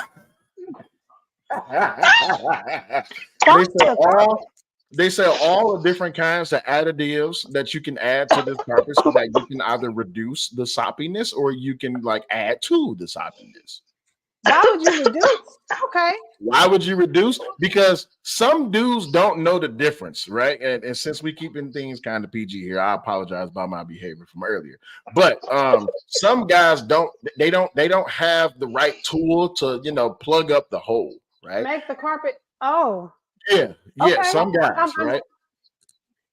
they sell all the different kinds of additives that you can add to this carpet so that you can either reduce the soppiness or you can, like, add to the soppiness. Why would you reduce? Okay. Why would you reduce? Because some dudes don't know the difference, right? And since we keeping things kind of PG here, I apologize about my behavior from earlier. But some guys don't have the right tool to, you know, plug up the hole, right? Make the carpet. Oh, Yeah, okay. some guys, I'm, right?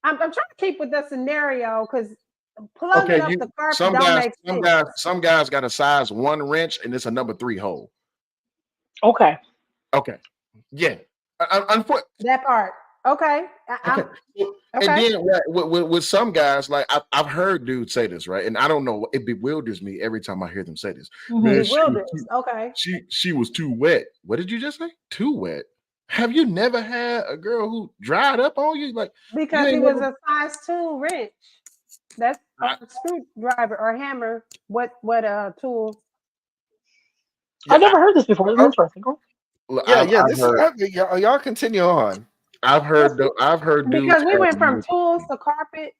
I'm trying to keep with the scenario because plugging Okay, up the carpet some don't guys, make sense. some guys got a size 1 wrench and it's a number 3 hole. Okay. Okay, yeah. That part. Okay. Okay. Okay. And then with some guys, like I've heard dudes say this, right? And I don't know, it bewilders me every time I hear them say this. Man, Bewilders. Okay. she was too wet. What did you just say? Too wet. Have you never had a girl who dried up on you? Like, Because he was a size 2 wrench. That's a screwdriver or hammer. What tool? I never heard this before. This is interesting. Yeah. I've This heard, y'all continue on. I've heard dudes Because we tell went from me, tools to carpet.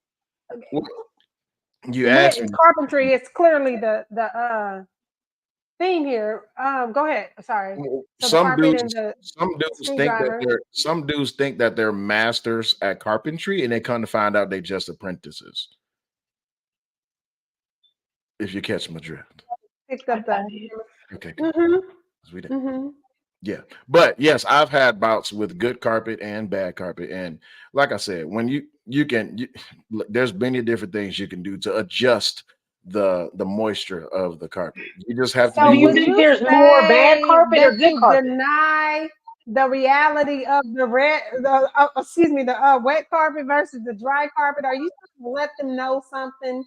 you asked me. Carpentry is clearly the theme here. Go ahead. Sorry. So the carpet and the screwdriver. Some dudes think that they're masters at carpentry, and they come to find out they just apprentices. If you catch my drift. Picked up the. Okay. Mm-hmm. Yeah, but yes, I've had bouts with good carpet and bad carpet, and like I said, when there's many different things you can do to adjust the moisture of the carpet. You just have to. So Do you think there's more bad carpet or good carpet? Deny the reality of the wet carpet versus the dry carpet? Are you trying to let them know something?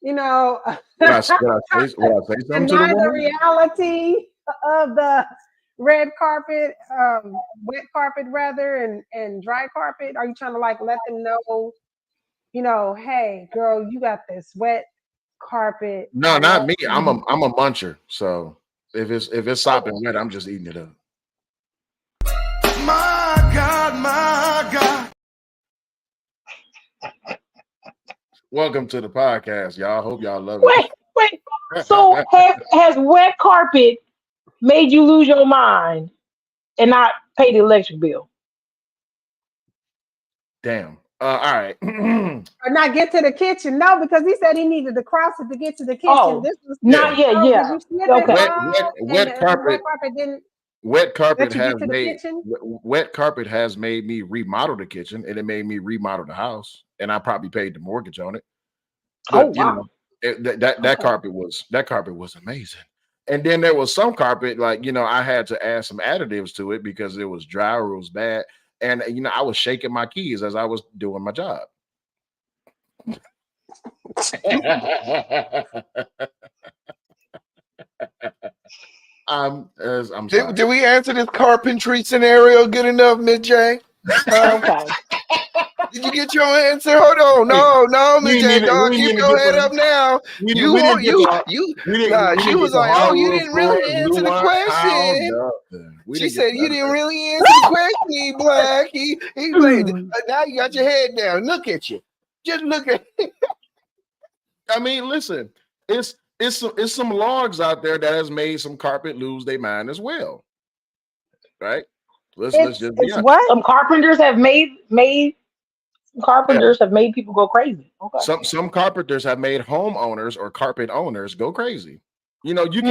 You know, Would I say something to the deny the woman? reality of the red carpet, wet carpet rather, and dry carpet? Are you trying to like let them know, you know, hey, girl, you got this wet carpet. No, not me. I'm a muncher. So if it's sopping wet, I'm just eating it up. My God. Welcome to the podcast, y'all. Hope y'all love it. Wait. So has wet carpet made you lose your mind and not pay the electric bill? Damn. All right. Or not get to the kitchen? No, because he said he needed to cross it to get to the kitchen. Oh, This was not yet. Yeah. Okay. Wet carpet has made me remodel the kitchen, and it made me remodel the house, and I probably paid the mortgage on it. But wow. That carpet was amazing. And then there was some carpet, like, you know, I had to add some additives to it because it was dry or it was bad. And, you know, I was shaking my keys as I was doing my job. I'm sorry. Did we answer this carpentry scenario good enough, Miss J? Okay. Did you get your answer? Hold on, no, Miss J, dog, keep your head up now. We didn't get She was the like, oh, you hardwood didn't floor, really answer the nuance, question. nothing. She said you didn't really answer the question, Black. He played. Now you got your head down. Look at you. Just look at. I mean, listen, it's some logs out there that has made some carpet lose their mind as well, right? Let's just it's what some carpenters have made people go crazy. Okay. Some carpenters have made homeowners or carpet owners go crazy. You know, you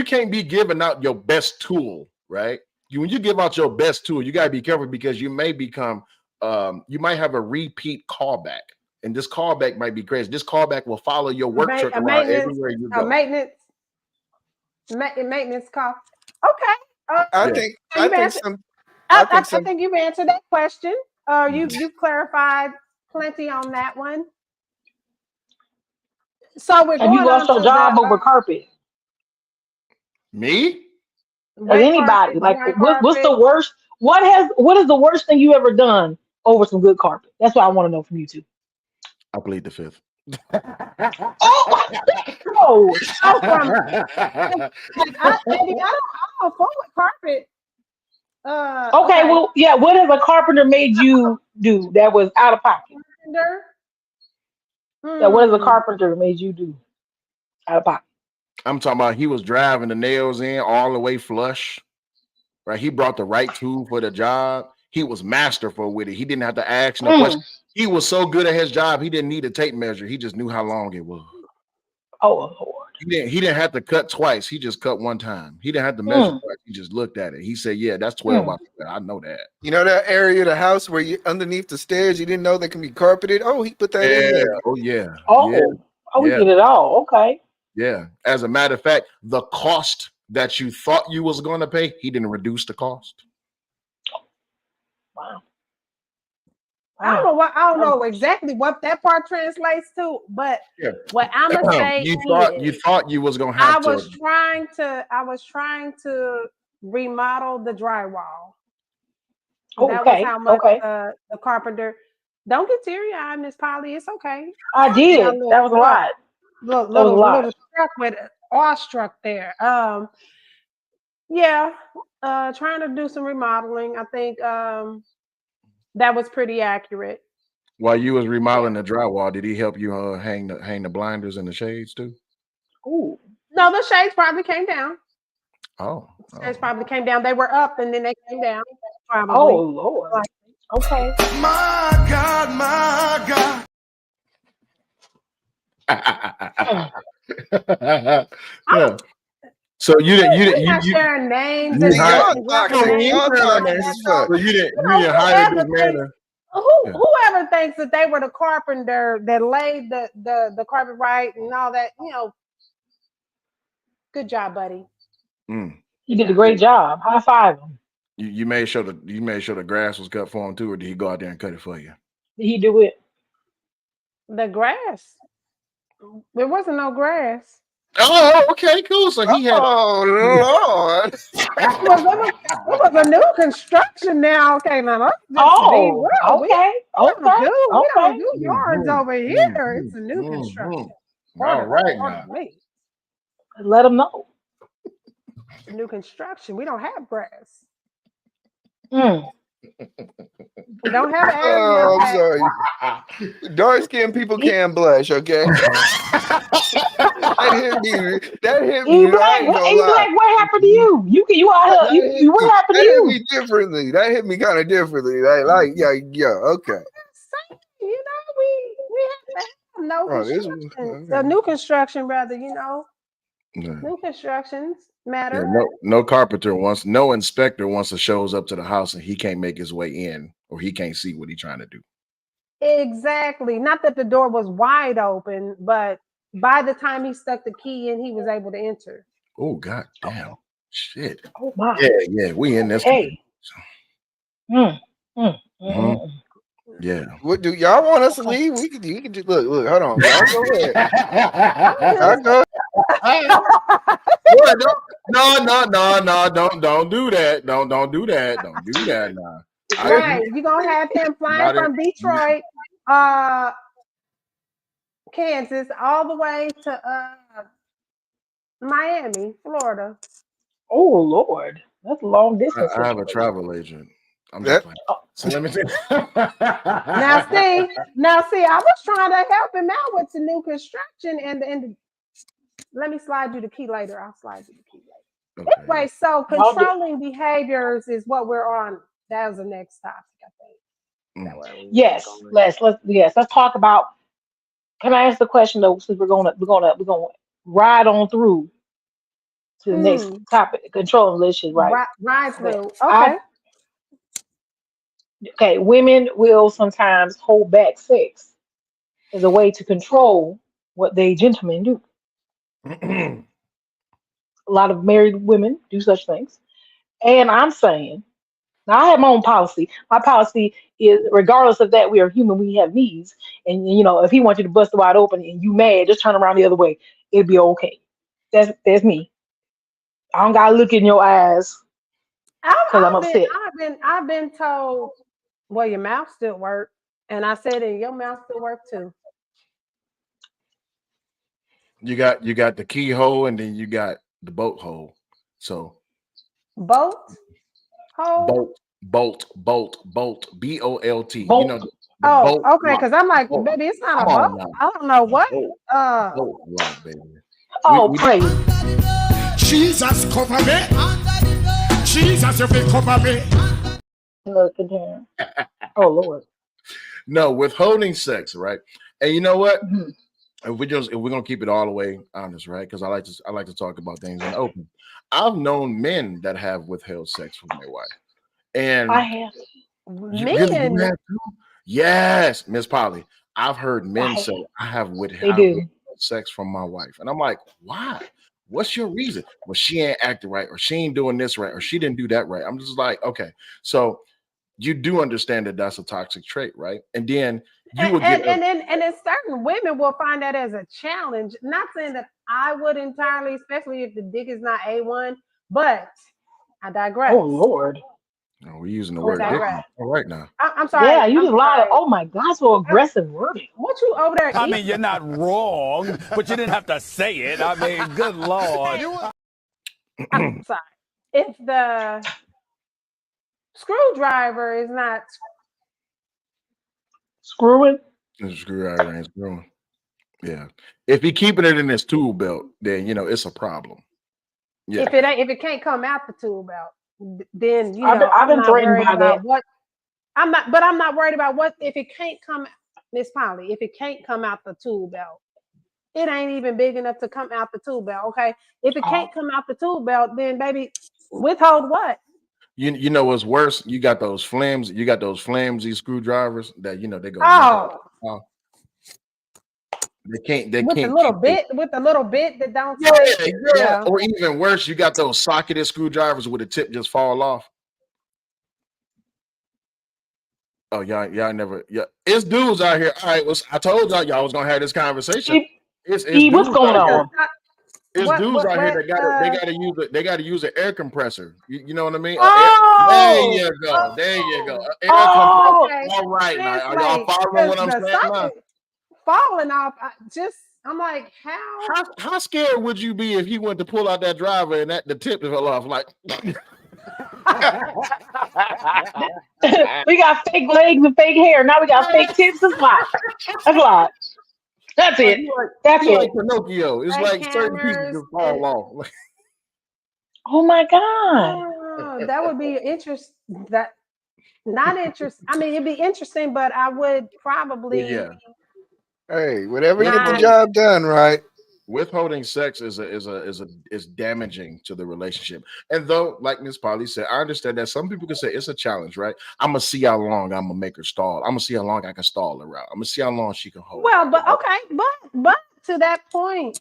can't be giving out your best tool, right? When you give out your best tool, you gotta be careful because you may become you might have a repeat callback. And this callback might be crazy. This callback will follow your work truck around everywhere you go. Maintenance call. Okay. I think you've answered that question. You clarified plenty on that one. So we're Have you lost your job over carpet? Me? As anybody? Like, what's the worst? What is the worst thing you ever done over some good carpet? That's what I want to know from you two. I plead the fifth. Oh, Andy, I don't fuck with carpet. Okay, well, yeah. What has a carpenter made you do that was out of pocket? Yeah, what has a carpenter made you do out of pocket? I'm talking about he was driving the nails in all the way flush. Right, he brought the right tool for the job. He was masterful with it. He didn't have to ask no questions. He was so good at his job, he didn't need a tape measure. He just knew how long it was. Oh Lord. He didn't have to cut twice. He just cut one time. He didn't have to measure twice. He just looked at it. He said, yeah, that's 12 by 12. I know that. You know that area of the house where you underneath the stairs, you didn't know they can be carpeted? Oh, he put that in there. Oh, yeah. We did it all. Okay. Yeah. As a matter of fact, the cost that you thought you was going to pay, he didn't reduce the cost. Wow. I don't know exactly what that part translates to, but what I'm gonna say you thought you was gonna have I was trying to remodel the drywall. That was how much the carpenter. Don't get teary-eyed, Miss Polly. It's okay. I did. That was a lot. Little struck with awestruck there. Trying to do some remodeling. I think that was pretty accurate. While you was remodeling the drywall, did he help you hang the blinders and the shades too? Ooh. No, the shades probably came down. Oh. The shades probably came down. They were up and then they came down. Probably. Oh Lord. Okay. My God. Yeah. So you didn't sharing names. You didn't hire this man. Whoever thinks that they were the carpenter that laid the carpet right and all that, good job, buddy. He did a great job. High five him. You made sure the grass was cut for him too, or did he go out there and cut it for you? Did he do it? The grass. There wasn't no grass. Oh, okay, cool. So he had. Oh Lord! It was a new construction now. Okay, now. Okay. We don't do yards over here. It's a new construction. All right, now. Let them know. New construction. We don't have grass. We don't have asthma. Oh, I'm sorry. Dark skinned people can blush, okay? That hit me. eBlack, what happened to you? What happened to you? That hit me differently. That hit me kind of differently. Okay. We have no construction. The new construction, rather, new constructions matter. Yeah, no inspector once it shows up to the house and he can't make his way in or he can't see what he's trying to do. Exactly. Not that the door was wide open, but by the time he stuck the key in, he was able to enter. Oh, God damn. Shit. Oh, my. Yeah, we in this. Hey. Yeah. What do y'all want us to leave? We can do. Look. Hold on. Y'all go ahead. No. Don't do that. Don't do that. Don't do that now. Right. You're gonna have him flying from Detroit, Kansas, all the way to Miami, Florida. Oh Lord, that's a long distance. I have a travel agent. I'm That- just playing. So let me see. Now see, I was trying to help him out with the new construction and let me slide you the key later. I'll slide you the key later. Okay. Anyway, so controlling behaviors is what we're on. That was the next topic, I think. Is that where we Yes, going? let's talk about. Can I ask the question though? Since we're gonna ride on through to the next topic, controlling relationships, right? Ride through. I, okay, women will sometimes hold back sex as a way to control what they gentlemen do. A lot of married women do such things. And I'm saying, now I have my own policy. My policy is regardless of that, we are human, we have needs. And if he wants you to bust it wide open and you mad, just turn around the other way. It'll be okay. That's me. I don't gotta look in your eyes because I'm upset. I've been told, well, your mouth still work. And I said, and your mouth still work too. You got the keyhole and then you got the bolt hole. So bolt hole? Bolt. BOLT. Bolt. Bolt okay. Because I'm like, baby, it's not a bolt. I don't know what. Bolt lock, baby. Praise. Jesus cover me. Jesus, if you cover me. Oh Lord. No, withholding sex, right? And you know what? If we're gonna keep it all the way honest, right? Because I like to talk about things in the open. I've known men that have withheld sex from their wife, and I have. You really have to? Yes, Miss Polly. I've heard men say I have withheld sex from my wife, and I'm like, why? What's your reason? Well, she ain't acting right, or she ain't doing this right, or she didn't do that right. I'm just like, okay, so you do understand that that's a toxic trait, right? And then you would get and then certain women will find that as a challenge. Not saying that I would entirely, especially if the dick is not A1, but I digress. Oh Lord. No, we're using the word dick right now. I'm sorry. Yeah, you just lied. Oh my God, so aggressive wording. What you over there? I mean, you're not wrong, but you didn't have to say it. I mean, good Lord. I'm sorry. If the screwdriver is not screwing, the screwdriver ain't screwing. Yeah, if he keeping it in his tool belt, then it's a problem. Yeah. If it can't come out the tool belt, then I've been threatened by that. I'm not worried about what if it can't come, Miss Polly. If it can't come out the tool belt, it ain't even big enough to come out the tool belt. Okay, if it can't come out the tool belt, then baby, withhold what? You know what's worse? You got those flimsy screwdrivers that they go. Oh. They can't with the little bit that don't yeah. Or even worse, you got those socketed screwdrivers where the tip just fall off. Oh, y'all never. Yeah, it's dudes out here. All right, I told y'all was gonna have this conversation. It's what's going on? It's dudes out here that they gotta use an air compressor. You know what I mean? There you go. There you go. Air compressor. Okay. All right, now are y'all following what I'm saying now? Falling off. I'm like, how scared would you be if he went to pull out that driver and the tip fell off? Like, we got fake legs and fake hair. Now we got fake tips. That's a lot. That's a lot. That's it. That's it. Like Pinocchio. It's like certain pieces just fall off. Oh my God. That would be interesting. Not interesting. I mean, it'd be interesting, but I would probably. Yeah. Hey, whatever get the job done, right? Withholding sex is damaging to the relationship. And though, like Miss Polly said, I understand that some people can say it's a challenge, right? I'm gonna see how long I'm gonna make her stall. I'm gonna see how long I can stall her out. I'm gonna see how long she can hold. Well, but okay, but to that point,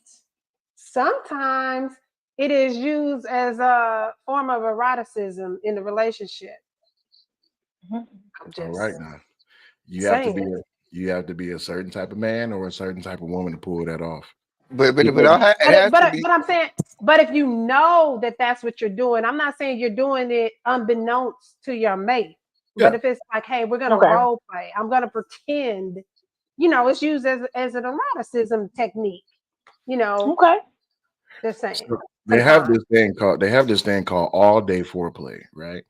sometimes it is used as a form of eroticism in the relationship. All right now, you have to be a certain type of man or a certain type of woman to pull that off. But it But has to be. but I'm saying, but if you know that that's what you're doing, I'm not saying you're doing it unbeknownst to your mate. But Yeah. if it's like, hey, we're gonna Okay. role play, I'm gonna pretend, it's used as an eroticism technique. Okay. Just saying. So they have Sometimes. this thing called all day foreplay, right?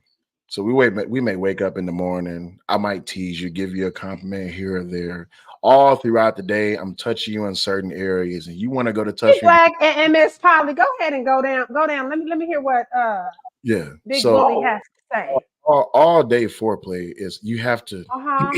So we may wake up in the morning. I might tease you, give you a compliment here or there. All throughout the day, I'm touching you in certain areas, and you want to go to touch me. eBlack and Mzpoly, go ahead and go down. Go down. Let me hear what Yeah. Big So Willie Oh, has to say. all day foreplay is you have to. Uh-huh.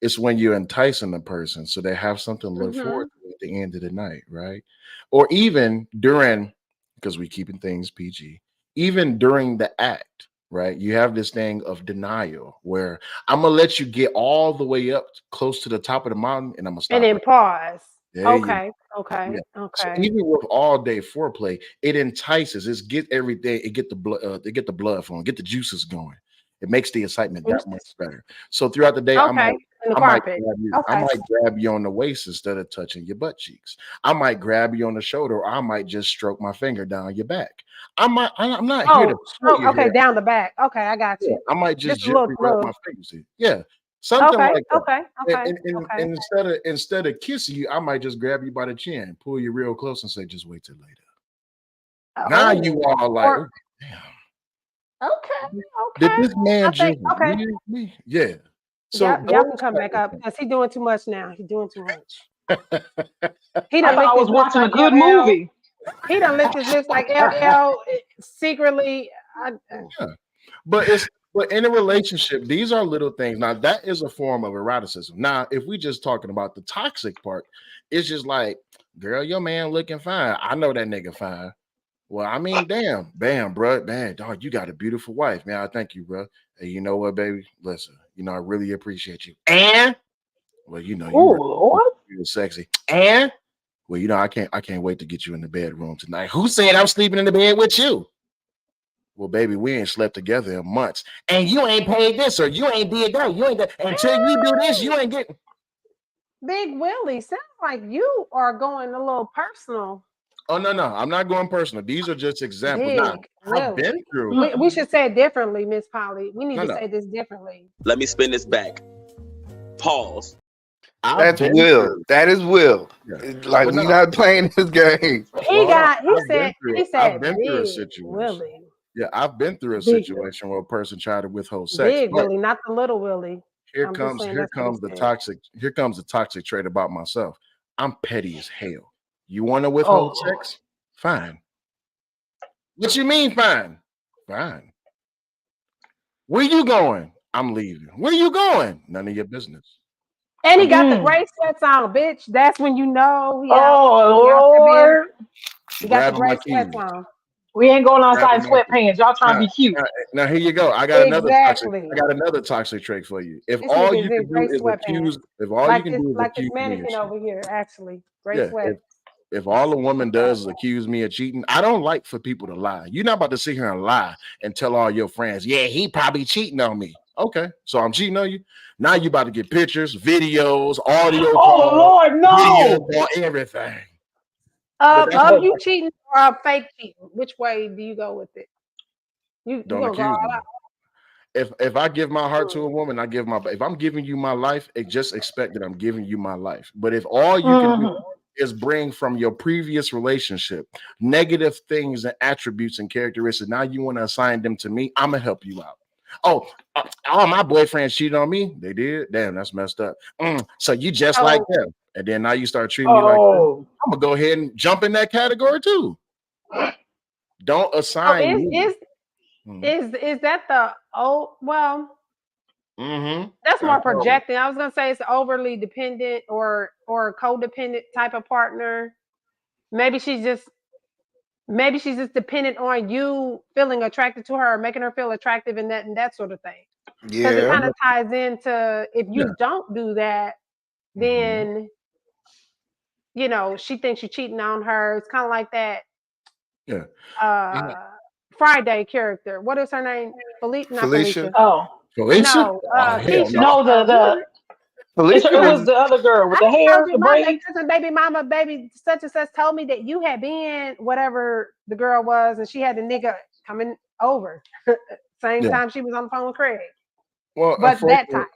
It's when you're enticing the person, so they have something to look Mm-hmm. forward to at the end of the night, right? Or even during, because we keeping things PG, even during the act, right? You have this thing of denial where I'm gonna let you get all the way up close to the top of the mountain, and I'm gonna And stop then it. pause. There you Okay. yeah. Okay. So Okay. even with all day foreplay, it entices. It get everything. It get the blood. It get the blood flowing. Get the juices going. It makes the excitement that much better. So throughout the day, Okay. In the I might carpet. grab you. I Okay. might grab you on the waist instead of touching your butt cheeks. I might grab you on the shoulder, or I might just stroke my finger down your back. I'm not here to Oh, pull your okay, hair. down the back. Okay, I got Yeah, you. I might just Just a little, gently rub my little. fingers in. Yeah, something Okay. like that. Okay. Okay. And Okay. instead of kissing you, I might just grab you by the chin, pull you real close, and say, "Just wait till later." Now you Oh. all like, Or "Oh, damn, okay. did Okay. this man I think just okay. leave me?" Yeah. So Y'all can those come type back of up because he's doing too much now. He's doing too much. things. He I done thought I licked his was lips watching a like good LL. movie. He done licked his lips like LL secretly. Yeah. But in a relationship, these are little things. Now that is a form of eroticism. Now, if we just talking about the toxic part, it's just like, girl, your man looking fine. I know that nigga fine. Well, I mean, damn, bam, bro, man, dog, you got a beautiful wife, man. I thank you, bro. Hey, you know what, baby? Listen, I really appreciate you. And well, Oh you Lord. really sexy. And well, I can't wait to get you in the bedroom tonight. Who said I'm sleeping in the bed with you? Well, baby, we ain't slept together in months, and you ain't paid this, or you ain't did that. You ain't until you do this, you ain't getting. Big Willie, sounds like you are going a little personal. Oh no, I'm not going personal. These are just examples. Now, Big I've been Willie. through. We should say it differently, Miss Polly. We need to No, say this differently. Let me spin this back. Pause. I've That's been Will. through. That is Will. Yeah, Like but we no. not playing this game. He Well, hold on. got. He said. He I've said, been through a Big situation. Willie. Yeah, I've been through a Big, situation where a person tried to withhold sex, Big but Willie, not the little Willie. I'm just saying here that's what he comes the said. toxic trait about myself. I'm petty as hell. You want to withhold Oh sex? Fine. What you mean fine? Fine. Where you going? I'm leaving. Where you going? None of your business. And he I'm got the Lord. gray sweats on, bitch. That's when you know Oh he out there being. Lord. He got the grabbing my gray sweats keys. on. We ain't going outside in Grabbing my keys. sweatpants. Y'all trying to Now, be cute. now here you go. I got Exactly. another toxic trait for you. If This all nigga's you in can do gray is sweatpants. accuse, if all you can do is Like this accuse me of mannequin cheating, over here, actually. Gray yeah. sweat. If all a woman does is accuse me of cheating, I don't like for people to lie. You're not about to sit here and lie and tell all your friends, yeah, he probably cheating on me. Okay, so I'm cheating on you. Now you about to get pictures, videos, audio Oh calls, Lord, video no. call, everything. But that's Of what, you cheating or fake cheating? Which way do you go with it? You don't gonna go accuse all me. out? If I give my heart to a woman, if I'm giving you my life, it just expect that I'm giving you my life. But if all you can do Mhm. is bring from your previous relationship negative things and attributes and characteristics, now you want to assign them to me, I'm gonna help you out. Oh, all my boyfriends cheated on me. They did. Damn, that's messed up. So you just like So, them, and then now you start treating me like them. Oh. I'm gonna go ahead and jump in that category too. Don't so assign me. is that the well? Mm-hmm. That's more That's all. projecting. I was gonna say it's overly dependent or codependent type of partner. Maybe she's just dependent on you feeling attracted to her, or making her feel attractive, and that sort of thing. Because it Yeah. kind of ties into if Yeah. you don't do that, Mm-hmm. then she thinks you're cheating on her. It's kind of like that Yeah. uh Friday character. What is her name? Not Felicia. Felicia. Oh. Felicia? No, Oh, hell Keisha. no. No, What was it? It was the other girl with the I hair, told the you my braids. cousin, baby mama, baby such and such told me that you had been whatever the girl was, and she had the nigga coming over. Same Yeah. time she was on the phone with Craig. Well, But that time.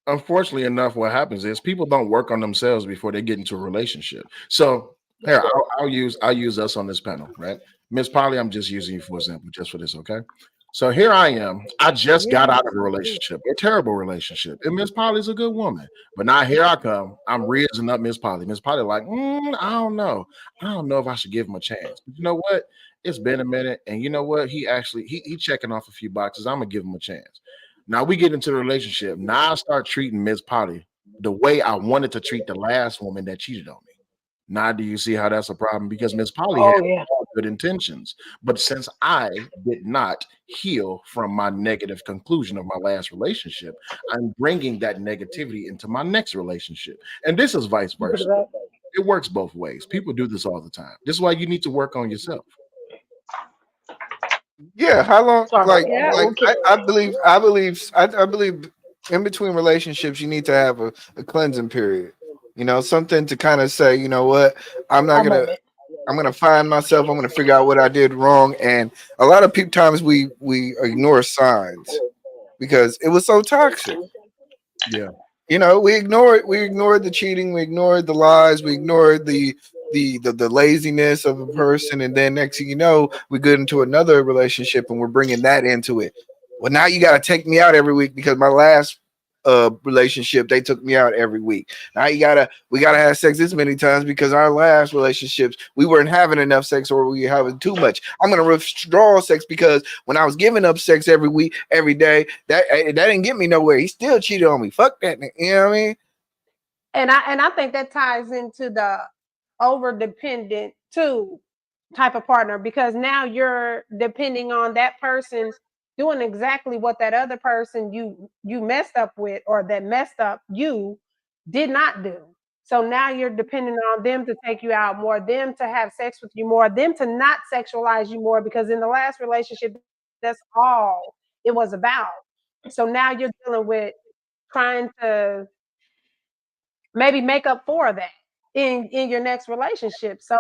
unfortunately enough, what happens is people don't work on themselves before they get into a relationship. So here, I'll use us on this panel, right? Miss Polly, I'm just using you for example, just for this, okay? So here I am. I just got out of a relationship, a terrible relationship, and Miss Polly's a good woman. But now here I come. I'm raising up Miss Polly. Miss Polly, like, I don't know. I don't know if I should give him a chance. But you know what? It's been a minute, and you know what? He actually he checking off a few boxes. I'm gonna give him a chance. Now we get into the relationship. Now I start treating Miss Polly the way I wanted to treat the last woman that cheated on me. Now, do you see how that's a problem? Because Miss Polly had Oh yeah. all good intentions, but since I did not heal from my negative conclusion of my last relationship, I'm bringing that negativity into my next relationship, and this is vice Look at versa. that. It works both ways. People do this all the time. This is why you need to work on yourself. Yeah, how long? Sorry about Like, that. Yeah. like Okay. I believe in between relationships, you need to have a cleansing period. You know, something to kind of say, you know what, I'm not A gonna, moment. I'm gonna find myself. I'm gonna figure out what I did wrong. And a lot of times we ignore signs because it was so toxic. Yeah. You know, we ignored the cheating, we ignored the lies, we ignored the laziness of a person, and then next thing you know, we get into another relationship and we're bringing that into it. Well, now you got to take me out every week because my last relationship they took me out every week. Now we gotta have sex this many times because our last relationships we weren't having enough sex or we were having too much. I'm gonna withdraw sex because when I was giving up sex every week, every day, that didn't get me nowhere. He still cheated on me. Fuck that. You know what I mean? And I think that ties into the over dependent too type of partner, because now you're depending on that person doing exactly what that other person you messed up with or that messed up you did not do. So now you're depending on them to take you out more, them to have sex with you more, them to not sexualize you more, because in the last relationship that's all it was about. So now you're dealing with trying to maybe make up for that in your next relationship. So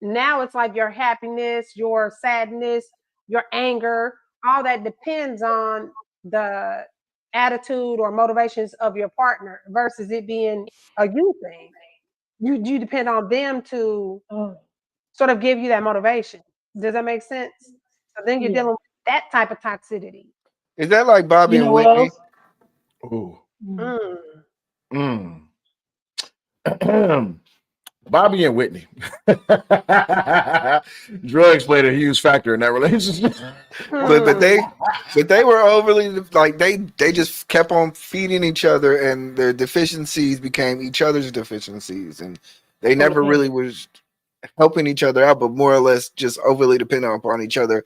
now it's like your happiness, your sadness, your anger, all that depends on the attitude or motivations of your partner versus it being a you thing. You depend on them to Oh, sort of give you that motivation. Does that make sense? So then you're yeah. dealing with that type of toxicity. Is that like Bobby You and know what Whitney? else? Ooh. Mm. Mm. Mm. Bobby and Whitney. Drugs played a huge factor in that relationship. But Hmm. they were overly like they just kept on feeding each other and their deficiencies became each other's deficiencies and they never really Codependent. was helping each other out, but more or less just overly dependent upon each other,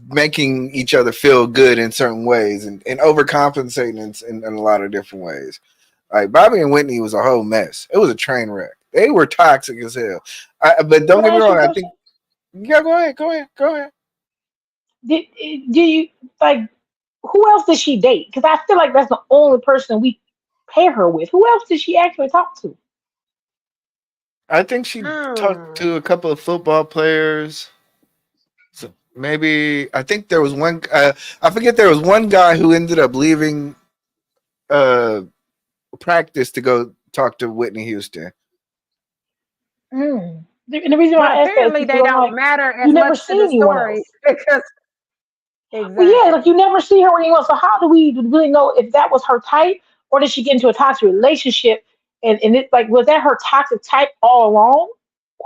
making each other feel good in certain ways and overcompensating in a lot of different ways. Like Bobby and Whitney was a whole mess. It was a train wreck. They were toxic as hell. But don't Can get I me ask you a wrong. I question? think yeah. Go ahead. Do you like who else did she date? Because I feel like that's the only person we pair her with. Who else did she actually talk to? I think she talked Hmm. to a couple of football players. So maybe I think there was one. I forget there was one guy who ended up leaving uh, practice to go talk to Whitney Houston. Mm. And the reason But why I ask that is apparently because they I'm don't like, matter you as never much to see the anyone story else. because Well, yeah, like exactly. you never see her with anyone. So how do we really know if that was her type, or did she get into a toxic relationship? And it like was that her toxic type all along?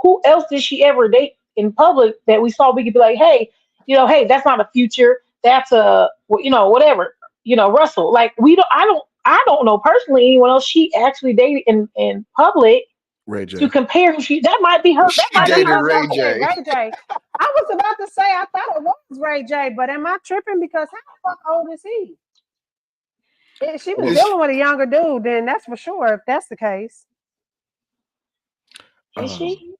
Who else did she ever date in public that we saw? We could be like, hey, hey, that's not a future. That's a whatever. Russell. Like we don't. I don't know personally anyone else she actually dated in public Ray to J. compare who she. That might be her. That She might That's be dated what her Ray I couple. said, J. Ray J. I was about to say I thought it was Ray J, but am I tripping? Because how the fuck old is he? If she was Well, Is dealing with a younger dude, then that's for sure. If that's the case, Is um, she?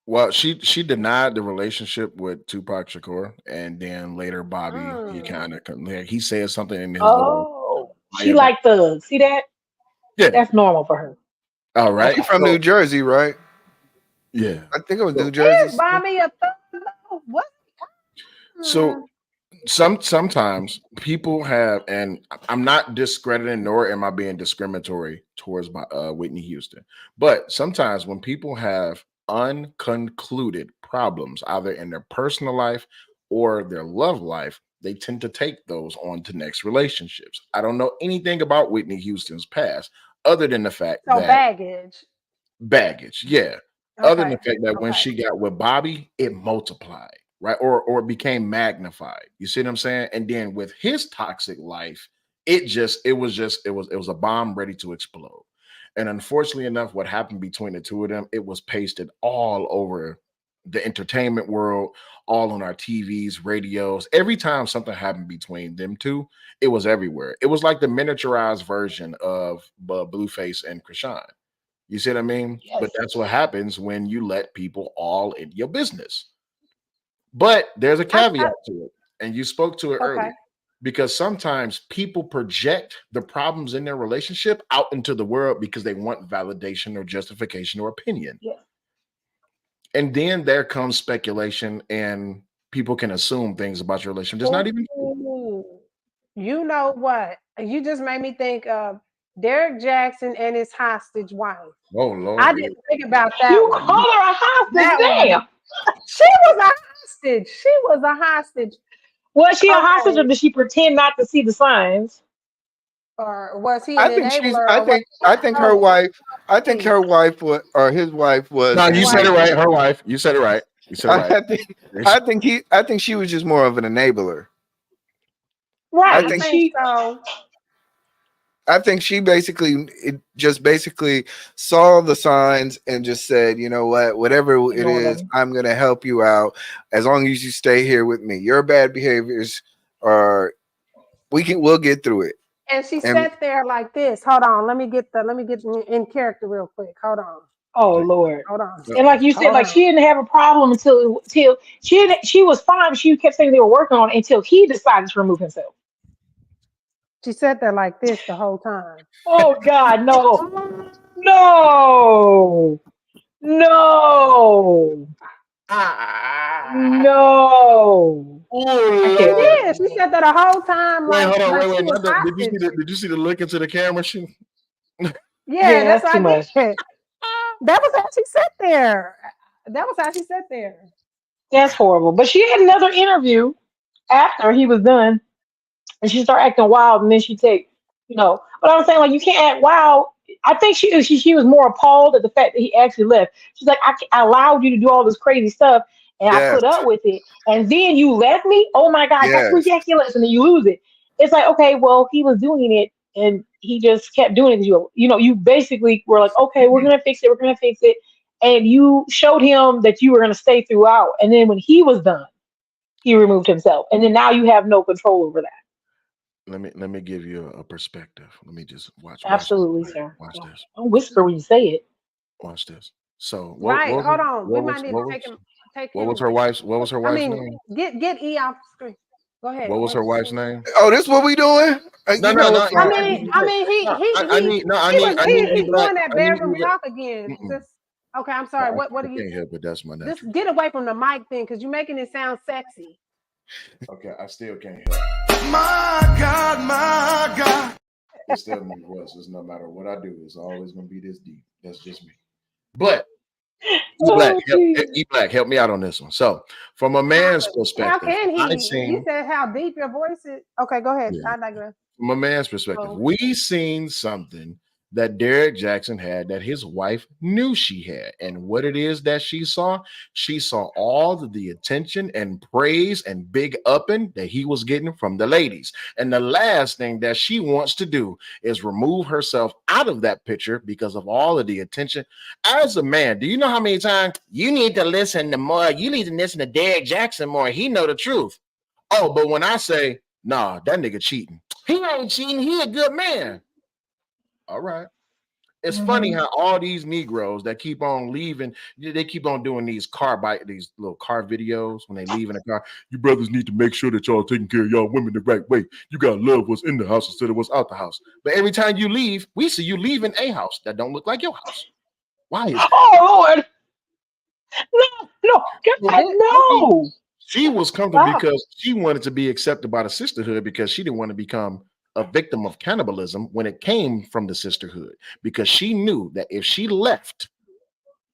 well, she denied the relationship with Tupac Shakur, and then later Bobby he mm. kind of he said something in his little Oh. She like thugs. See that? Yeah. That's normal for her. All right. She's from New Jersey, right? Yeah. I think it was New Jersey. Is Bobby a thug? What? So sometimes people have, and I'm not discrediting nor am I being discriminatory towards Whitney Houston, but sometimes when people have unconcluded problems, either in their personal life or their love life, they tend to take those on to next relationships. I don't know anything about Whitney Houston's past other than the fact So that baggage. yeah. Okay. Other than the fact that when she got with Bobby, it multiplied, right? Or it became magnified. You see what I'm saying? And then with his toxic life, it was a bomb ready to explode. And unfortunately enough, what happened between the two of them, it was pasted all over the entertainment world, all on our TVs, radios. Every time something happened between them two, it was everywhere. It was like the miniaturized version of Blueface and Krishan. You see what I mean? Yes. But that's what happens when you let people all in your business. But there's a caveat to it, and you spoke to it earlier, because sometimes people project the problems in their relationship out into the world because they want validation or justification or opinion. Yeah. And then there comes speculation, and people can assume things about your relationship. There's not even true. You know what? You just made me think of Derek Jackson and his hostage wife. Oh Lord. I didn't think about that. You call her a hostage? Damn. She was a hostage. She was a hostage. Was she a hostage, or did she pretend not to see the signs? Or was he an enabler? I think her wife. I think her wife was, or his wife was. No, you said it right. Her wife. You said it right. You said it right. I think she was just more of an enabler. Right. I think she basically saw the signs and just said, you know what, whatever it is, I'm going to help you out as long as you stay here with me. Your bad behaviors are, we'll get through it. And she sat there like this. Hold on, let me get in character real quick. Hold on. Oh Lord. Hold on. And like you said, she didn't have a problem until she was fine. She kept saying they were working on it until he decided to remove himself. She sat there like this the whole time. Oh God, no. No. No. No. Oh, yeah, she said that the whole time. Wait, like, hold on, like wait. Did you see the look into the camera? Yeah, that's what I did. That was how she sat there. That's horrible. But she had another interview after he was done, and she started acting wild, and then she but I'm saying, like, you can't act wild. I think she was more appalled at the fact that he actually left. She's like, I allowed you to do all this crazy stuff, and I put up with it, and then you left me. Oh my God, that's ridiculous, and then you lose it. It's like, okay, well, he was doing it, and he just kept doing it. You basically were like, okay, we're gonna fix it, and you showed him that you were gonna stay throughout, and then when he was done, he removed himself, and then now you have no control over that. Let me give you a perspective. Let me just watch. Absolutely, sir. Watch this. Don't whisper when you say it. Watch this. So hold on. We might need to take him. What was her wife's name? Get E off the screen. Go ahead. What was her wife's name? Oh, this what we doing? No. I mean, he's doing that bedroom talk again. Okay, I'm sorry. What do you? Can't help it. That's my natural. Just get away from the mic thing, because you're making it sound sexy. Okay, I still can't help. My God. It's still my voice. It's no matter what I do, it's always gonna be this deep. That's just me. But eBlack, help me out on this one. So, from a man's perspective, how can he? You said how deep your voice is. Okay, go ahead. I digress. From a man's perspective, we seen something that Derek Jackson had that his wife knew she had. And what it is that she saw all of the attention and praise and big upping that he was getting from the ladies. And the last thing that she wants to do is remove herself out of that picture because of all of the attention. As a man, do you know how many times you need to listen to more? You need to listen to Derek Jackson more. He know the truth. Oh, but when I say, nah, that nigga cheating. He ain't cheating. He a good man. All right. It's funny how all these Negroes that keep on leaving, they keep on doing these these little car videos when they leave in a car. You brothers need to make sure that y'all taking care of y'all women the right way. You gotta love what's in the house instead of what's out the house. But every time you leave, we see you leaving a house that don't look like your house. Why is that? Oh Lord, no, God, She, no! she was coming Stop. because she wanted to be accepted by the sisterhood because she didn't want to become a victim of cannibalism when it came from the sisterhood because she knew that if she left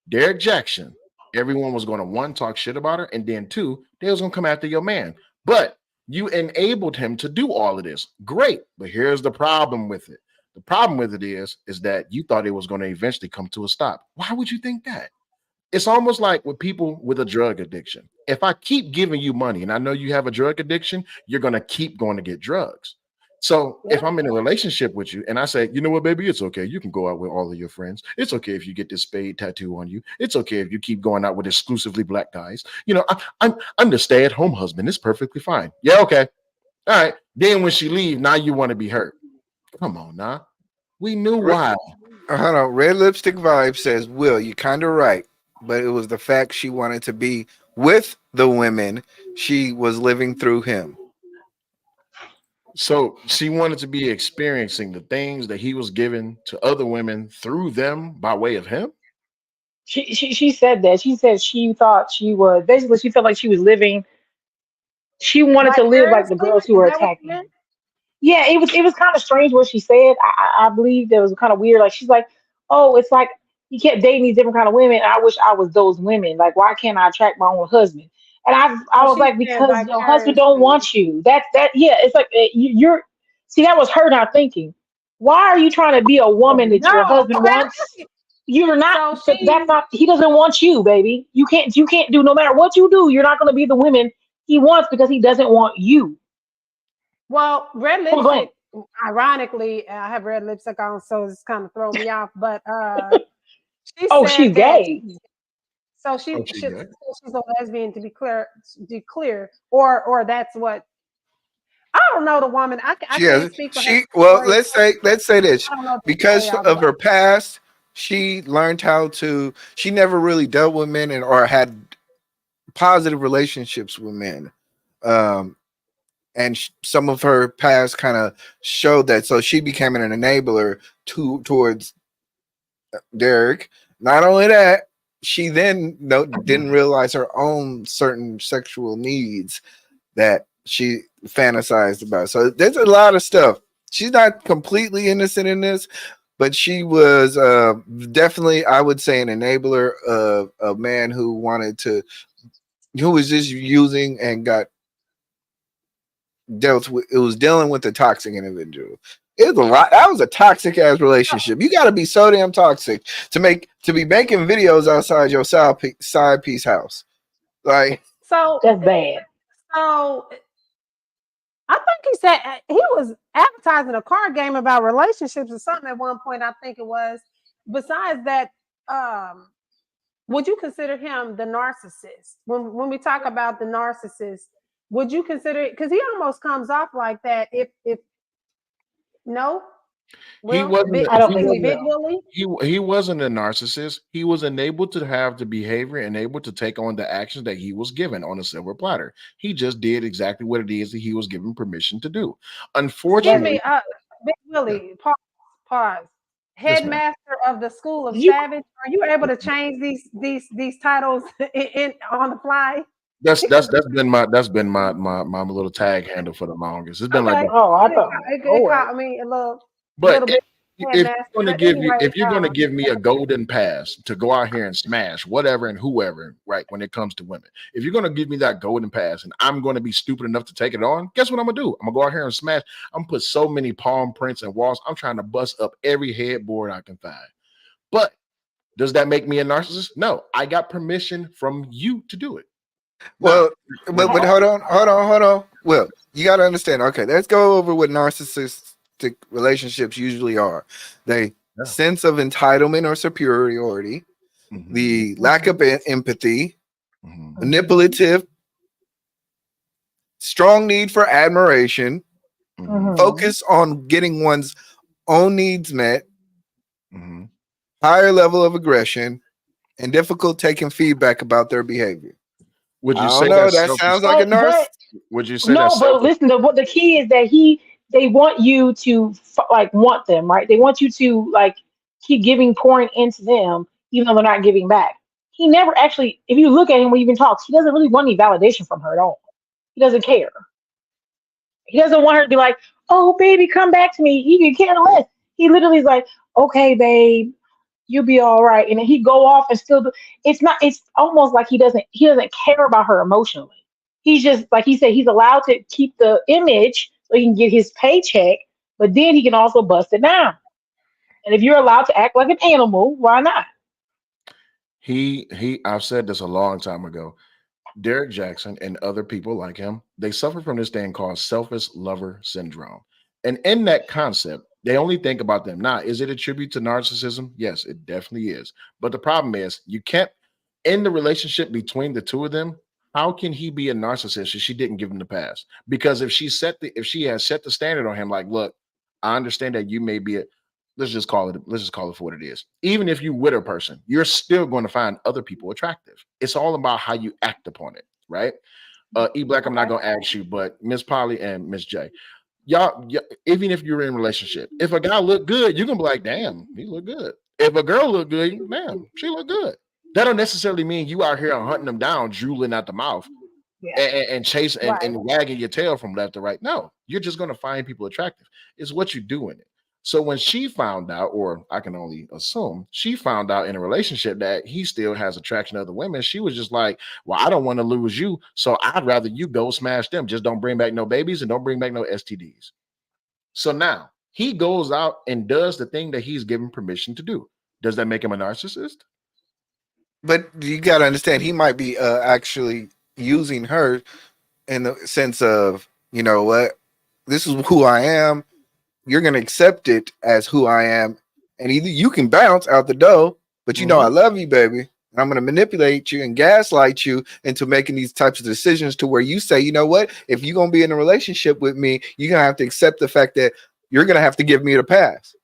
Derek Jackson, everyone was going to one, talk shit about her, and then two, they was going to come after your man. But you enabled him to do all of this. Great. But here's the problem with it. The problem with it is that you thought it was going to eventually come to a stop. Why would you think that? It's almost like with people with a drug addiction. If I keep giving you money and I know you have a drug addiction, you're going to keep going to get drugs. So if I'm in a relationship with you and I say, you know what, baby, it's okay. You can go out with all of your friends. It's okay if you get this spade tattoo on you. It's okay if you keep going out with exclusively black guys. You know, I'm the stay-at-home husband. It's perfectly fine. Yeah, okay. All right. Then when she leaves, now you want to be hurt. Come on now. We knew why. Hold on. Red Lipstick Vibe says, Will, you're kind of right. But it was the fact she wanted to be with the women. She was living through him. So she wanted to be experiencing the things that he was giving to other women through them by way of him. She said that. She said she thought she was basically she felt like she was living. She wanted to live like the girls who Is were that what you attacking. meant? Yeah, it was kind of strange what she said. I believe that was kind of weird. Like she's like, oh, it's like you kept dating these different kind of women. I wish I was those women. Like, why can't I attract my own husband? And I So was she's like, saying because your husband don't vicariously. want you. That yeah, it's like you're. See, that was her not thinking. Why are you trying to be a woman that your No, husband wants? You're not. so That's she, not. He doesn't want you, baby. You can't. You can't do no matter what you do. You're not going to be the women he wants because he doesn't want you. well, red Come on, go ahead. lipstick. Ironically, I have red lipstick on, so it's kind of throwing me off. But she Oh, said she's that. gay. So Oh, she good. she's a lesbian to be clear, or that's what I don't know. The woman, I She can't has speak for her she well, situation. let's say this. I don't know the Because details, of but her past, she learned how to she never really dealt with men or had positive relationships with men. Um and some of her past kind of showed that, so she became an enabler towards Derek. Not only that, she then didn't realize her own certain sexual needs that she fantasized about. So there's a lot of stuff. She's not completely innocent in this, but she was definitely, I would say, an enabler of a man who was just using and got dealt with. It was dealing with a toxic individual. It was a lot. That was a toxic ass relationship. You got to be so damn toxic to be making videos outside your side piece house. Like, so That's bad. so I think he said he was advertising a card game about relationships or something at one point. I think it was. Besides that, um, would you consider him the narcissist? When we talk about the narcissist, would you consider it? Because he almost comes off like that. If no, He well, wasn't. I don't He think excuse me, wasn't. Big so. Willie. He wasn't a narcissist. He was enabled to have the behavior and able to take on the actions that he was given on a silver platter. He just did exactly what it is that he was given permission to do. Excuse That's me, Unfortunately, Big yeah. Willie. Pause. Yes, ma'am. Headmaster of the School of you. Savage. Are you able to change these titles on the fly? That's been my little tag handle for the longest. It's been like Okay. that. Oh, I thought. It Lord. caught me a But little bit if headmaster. you're going to But give anyway, if you're going to give me a golden pass to go out here and smash whatever and whoever, right? When it comes to women, if you're going to give me that golden pass and I'm going to be stupid enough to take it on, guess what I'm gonna do? I'm gonna go out here and smash. I'm gonna put so many palm prints and walls. I'm trying to bust up every headboard I can find. But does that make me a narcissist? No, I got permission from you to do it. Now, well, but hold on. Well, you got to understand. Okay, let's go over what narcissistic relationships usually are. They yeah. sense of entitlement or superiority, Mhm, the lack of empathy, mhm, manipulative, strong need for admiration, mhm, Mm-hmm. focus on getting one's own needs met, mhm. higher level of aggression, and difficult taking feedback about their behavior. Would you I say don't know. that's That selfish? sounds like a narcissist. Would you say No, that's but selfish? listen, what the key is that they want you to like want them, right? They want you to like keep giving, pouring into them, even though they're not giving back. He never actually, if you look at him when he even talks, he doesn't really want any validation from her at all. He doesn't care. He doesn't want her to be like, "Oh, baby, come back to me." He can care less. He literally is like, "Okay, babe, you'll be all right," and then he go off and still. It's not. It's almost like he doesn't care about her emotionally. He's just like he said. He's allowed to keep the image so he can get his paycheck, but then he can also bust it down. And if you're allowed to act like an animal, why not? I've said this a long time ago. Derek Jackson and other people like him, they suffer from this thing called selfish lover syndrome. And in that concept, they only think about them. Now, is it a tribute to narcissism? Yes, it definitely is. But the problem is, you can't, in the relationship between the two of them, how can he be a narcissist if she didn't give him the pass? Because if she has set the standard on him, like, look, I understand that you may be a, let's just call it for what it is. Even if you with a person, you're still going to find other people attractive. It's all about how you act upon it, right? eBlack, I'm not Okay. gonna ask you, but Miss Polly and Miss J, even if you're in a relationship, if a guy look good, you're gonna be like, damn, he look good. If a girl look good, damn, she look good. That don't necessarily mean you out here hunting them down, drooling out the mouth Yeah. and chase Right. and wagging your tail from left to right. No, you're just going to find people attractive. It's what you do in it. So when she found out, or I can only assume she found out in a relationship that he still has attraction to other women, she was just like, well, I don't want to lose you. So I'd rather you go smash them. Just don't bring back no babies and don't bring back no STDs. So now he goes out and does the thing that he's given permission to do. Does that make him a narcissist? But you got to understand, he might be actually using her in the sense of, you know what, this is who I am. You're going to accept it as who I am. And either you can bounce out the door, but you know, I love you, baby. And I'm going to manipulate you and gaslight you into making these types of decisions to where you say, you know what, if you're going to be in a relationship with me, you're going to have to accept the fact that you're going to have to give me the pass.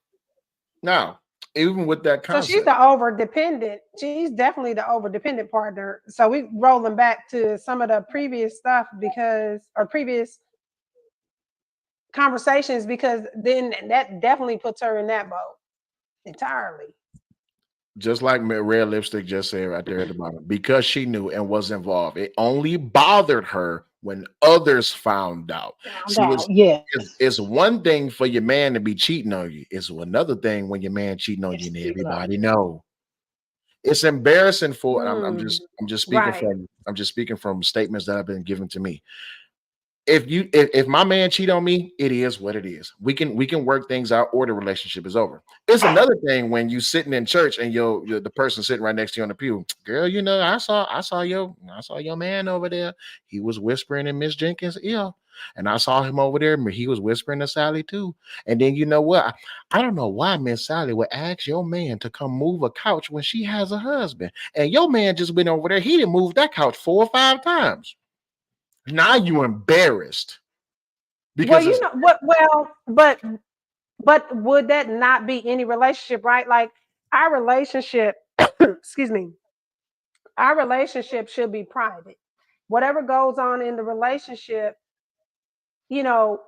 Now, even with that So she's concept, the over dependent. She's definitely the over dependent partner. So we rolling back to some of the previous stuff or previous conversations, because then that definitely puts her in that boat entirely. just like Red Lipstick just said right there at the bottom, because she knew and was involved, it only bothered her when others found out. Found See, out. Yes. it's one thing for your man to be cheating on you. It's another thing when your man cheating on It's you and cheating on everybody you. know. It's embarrassing for. Mm, I'm just speaking right. from. I'm just speaking from statements that have been given to me. If my man cheat on me, it is what it is. We can work things out, or the relationship is over. It's another thing when you sitting in church and the person sitting right next to you on the pew, girl, I saw your man over there. He was whispering in Miss Jenkins' ear. And I saw him over there. He was whispering to Sally too. And then you know what? I don't know why Miss Sally would ask your man to come move a couch when she has a husband. And your man just went over there. He didn't move that couch 4 or 5 times. Now you embarrassed Well, because you it's know what? Well, but would that not be any relationship, right? Like our relationship, excuse me, our relationship should be private. Whatever goes on in the relationship,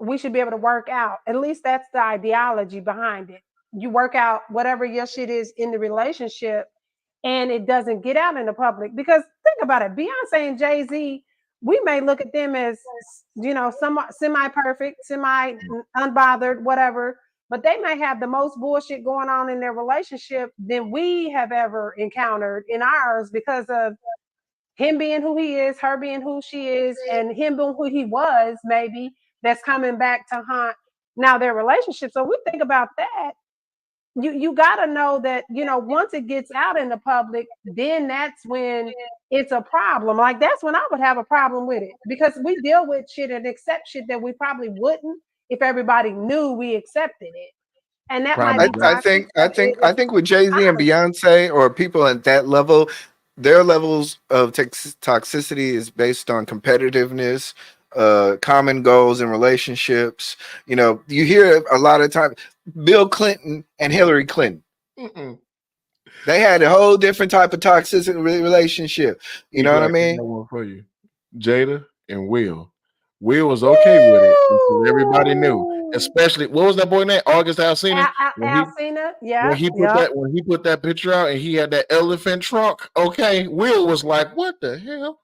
we should be able to work out. At least that's the ideology behind it. You work out whatever your shit is in the relationship, and it doesn't get out in the public. Because think about it, Beyonce and Jay-Z, we may look at them as, some semi-perfect, semi-unbothered, whatever, but they may have the most bullshit going on in their relationship than we have ever encountered in ours, because of him being who he is, her being who she is, and him being who he was, maybe, that's coming back to haunt now their relationship. So we think about that. You got to know that, once it gets out in the public, then that's when it's a problem. Like that's when I would have a problem with it, because we deal with shit and accept shit that we probably wouldn't if everybody knew we accepted it. And that might prime I, be I example. toxic, think I but think I it's think with Jay-Z and honest. Beyonce or people at that level, their levels of toxicity is based on competitiveness, common goals and relationships. You know, you hear a lot of times Bill Clinton and Hillary Clinton. Mm-mm. They had a whole different type of toxic relationship. You know what I mean? One for you, Jada and Will. Will was okay with it until everybody knew. Especially, what was that boy name? August Alsina. Alsina, yeah. When he put that picture out and he had that elephant trunk. Okay, Will was like, "What the hell?"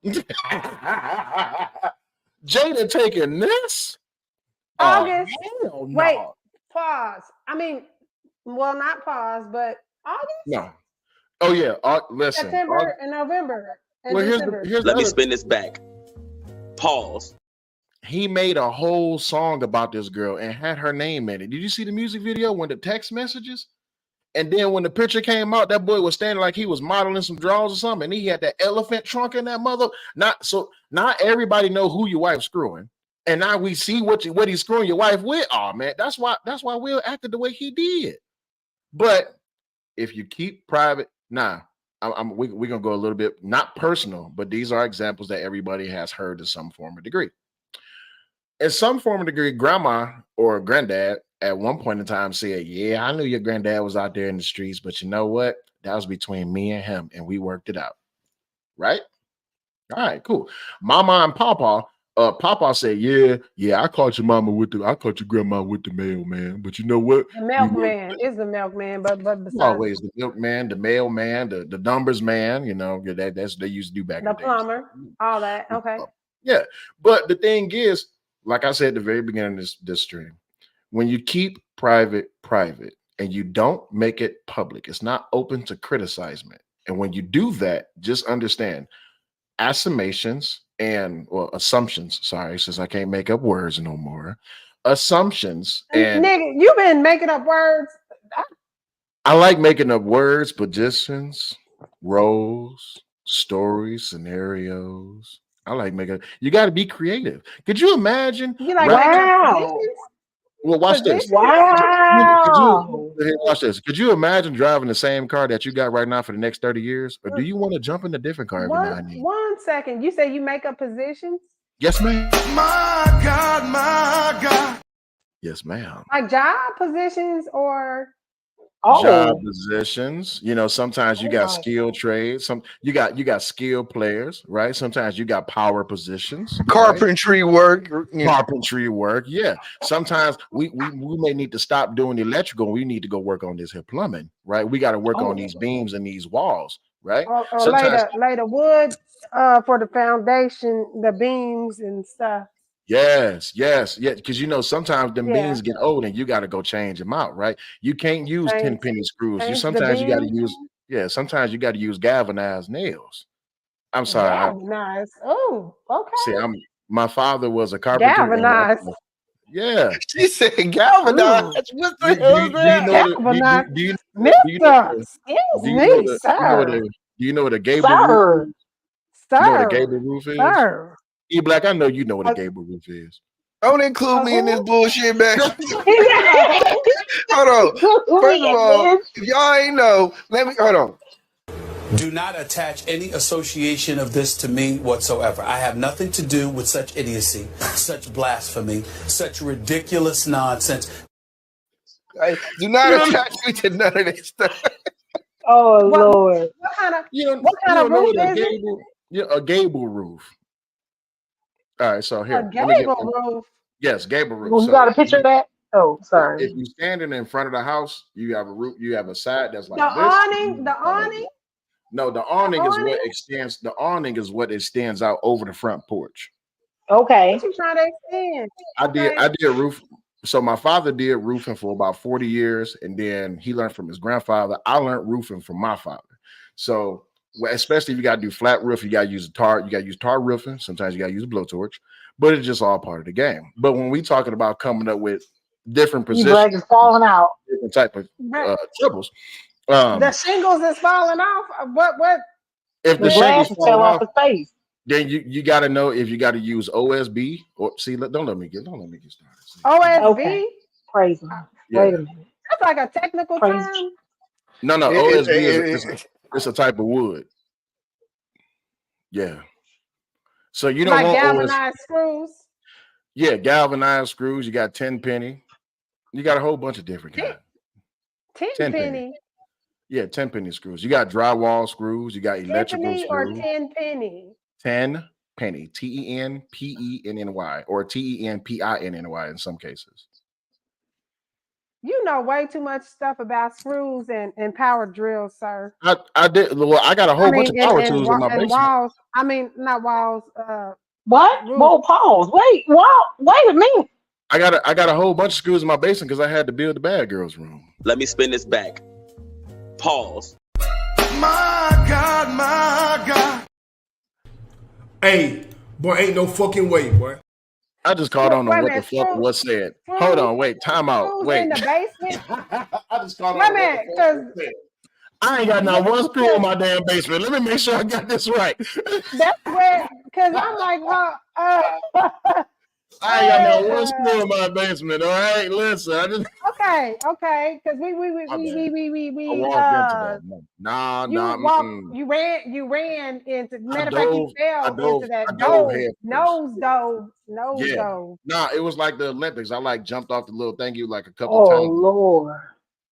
Jada taking this. August. Oh, no. Wait, pause. I mean, well, not pause, but August. No. Oh yeah. Listen. September and November and December. Let me spin this back. Pause. He made a whole song about this girl and had her name in it. Did you see the music video when the text messages? And then when the picture came out, that boy was standing like he was modeling some drawers or something, and he had that elephant trunk in that mother. Not everybody know who your wife's screwing, and now we see what he's screwing your wife with. Oh man, that's why Will acted the way he did. But if you keep private, we're gonna go a little bit not personal, but these are examples that everybody has heard to some form or degree. In some form or degree, grandma or granddad at one point in time said, "Yeah, I knew your granddad was out there in the streets, but you know what? That was between me and him, and we worked it out." Right? All right, cool. Mama and Papa, Papa said, "Yeah, I caught your grandma with the mailman, but you know what? The milkman is the milkman, but besides always the milkman, the mailman, the numbers man. You know that's what they used to do back in the day. Plumber, all that. Okay. Yeah, but the thing is, like I said at the very beginning of this stream, when you keep private and you don't make it public, it's not open to criticizement. And when you do that, just understand assumptions, sorry, since I can't make up words no more. Assumptions and nigga, you've been making up words. I like making up words, positions, roles, stories, scenarios. I like making. You got to be creative. Could you imagine? You like wow. Well, watch this. Wow. Watch this. Could you imagine driving the same car that you got right now for the next 30 years? Or do you want to jump in a different car every now and then? 1 second. You say you make up positions? Yes, ma'am. My God. Yes, ma'am. Like job positions or job positions. You know, sometimes you got skilled trades. You got skilled players, right? Sometimes you got power positions. Carpentry work. Carpentry work. Yeah. Sometimes we may need to stop doing the electrical. We need to go work on this here plumbing, right? We got to work on these beams and these walls, right? Or lay the wood for the foundation, the beams and stuff. Yes. Because you know sometimes the beams get old and you got to go change them out, right? You can't use 10 penny screws. Sometimes you got to use galvanized nails. I'm sorry. Galvanized. Oh, okay. See, my father was a carpenter. Galvanized. Yeah. She said galvanized. What the hell is that? Do you know what a gable roof is? Sir. You know what a gable roof is? Sir. eBlack, I know you know what a gable roof is. Don't include me in this bullshit, man. Hold on. First of all, if y'all ain't know, hold on. Do not attach any association of this to me whatsoever. I have nothing to do with such idiocy, such blasphemy, such ridiculous nonsense. Do not attach me to none of this stuff. Oh, Lord. What kind of roof is it? Yeah, a gable roof. All right, so here. A gable roof. Yes, gable roof. Well, you got a picture of that? Oh, sorry. If you're standing in front of the house, you have a roof. You have a side that's like the this. Awning. No, the awning is what extends. The awning is what extends out over the front porch. Okay. What you trying to extend? I did roof. So my father did roofing for about 40 years, and then he learned from his grandfather. I learned roofing from my father. So especially if you got to do flat roof, you got to use tar. You got to use tar roofing. Sometimes you got to use a blowtorch, but it's just all part of the game. But when we talking about coming up with different positions, eBlack is falling out. Different type of triples. The shingles is falling off. What? If the shingles fell off his face, then you got to know if you got to use OSB or see. Don't let me get started. OSB. Okay. Crazy. Yeah. Wait a minute. That's like a technical term. No. OSB it's a type of wood. Yeah. So you don't want galvanized screws. Yeah, galvanized screws. You got 10 penny. You got a whole bunch of different kinds. 10 penny. Yeah, 10 penny screws. You got drywall screws. You got electrical Penny or screws. 10 penny? 10 penny. TENPENNY or TENPINNY in some cases. You know way too much stuff about screws and power drills, sir. I did. Well, I got a whole bunch of power tools in my and basement. walls. I mean, not walls. What? Roof. Whoa, pause. Wait, wow, wait a minute. I got a whole bunch of screws in my basement because I had to build the bad girls room. Let me spin this back. Pause. My God. Hey, boy, ain't no fucking way, boy. I just caught on to Wait a what the minute, fuck screws- was said. screws- Hold on, wait, time out. Screws Wait. in the basement. I just caught on Wait a to minute, what the fuck because was said. I ain't got not one screw in my damn basement. Let me make sure I got this right. that's where. Because I'm like, well, I ain't got not one screw in my basement. All right, listen. I just okay, because we I walked into that. Nah. you ran into. Matter of fact, you dove- fell I dove- into that I dove head nose Yeah. dove. Nah, it was like the Olympics. I like jumped off the little thank you like a couple Oh times. Lord.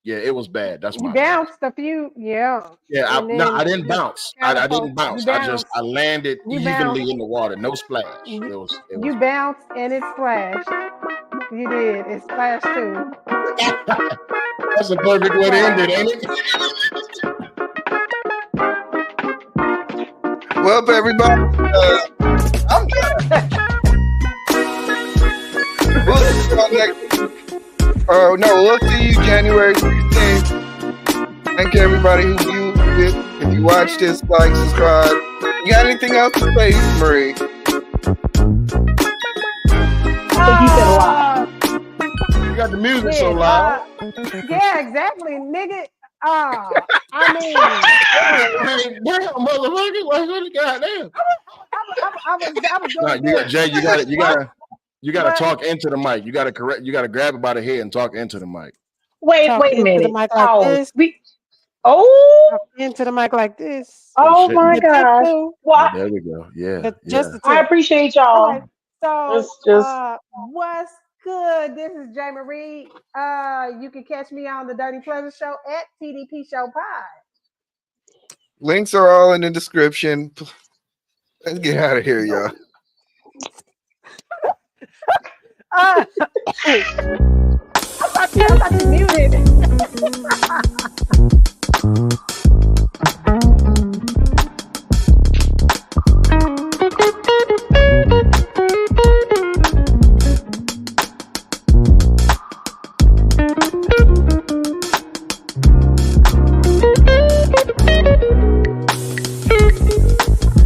Yeah, it was bad. That's You my bad. bounced a few, yeah. Yeah, And I then didn't just bounce. I didn't bounce. I landed You evenly bounced. in the water. No splash. It was You bounced and it splashed. You did. It splashed too. That's a perfect way to end it, ain't it? Well, everybody, I'm done. We'll see y'all next week. No, we'll see you January 16th. Thank you, everybody who viewed it. If you watched this, like, subscribe. You got anything else to say, Marie? I think you said a lot. You got the music so loud. Yeah, exactly, nigga. I mean, Hey, damn, motherfucker! Like, what the goddamn? I was Nah, doing good. Jay, you gotta What? talk into the mic. You gotta grab it by the head and talk into the mic. Wait Talk a into minute. the mic like Pause. this. Oh Into the mic like this. oh shit. my You did gosh. too. What? There we go. Yeah, But yeah. just the I tip. appreciate y'all. Okay, so It's just what's good? This is Jae Marie. You can catch me on the Dirty Pleasure Show at TDP Show Pod. Links are all in the description. Let's get out of here, y'all.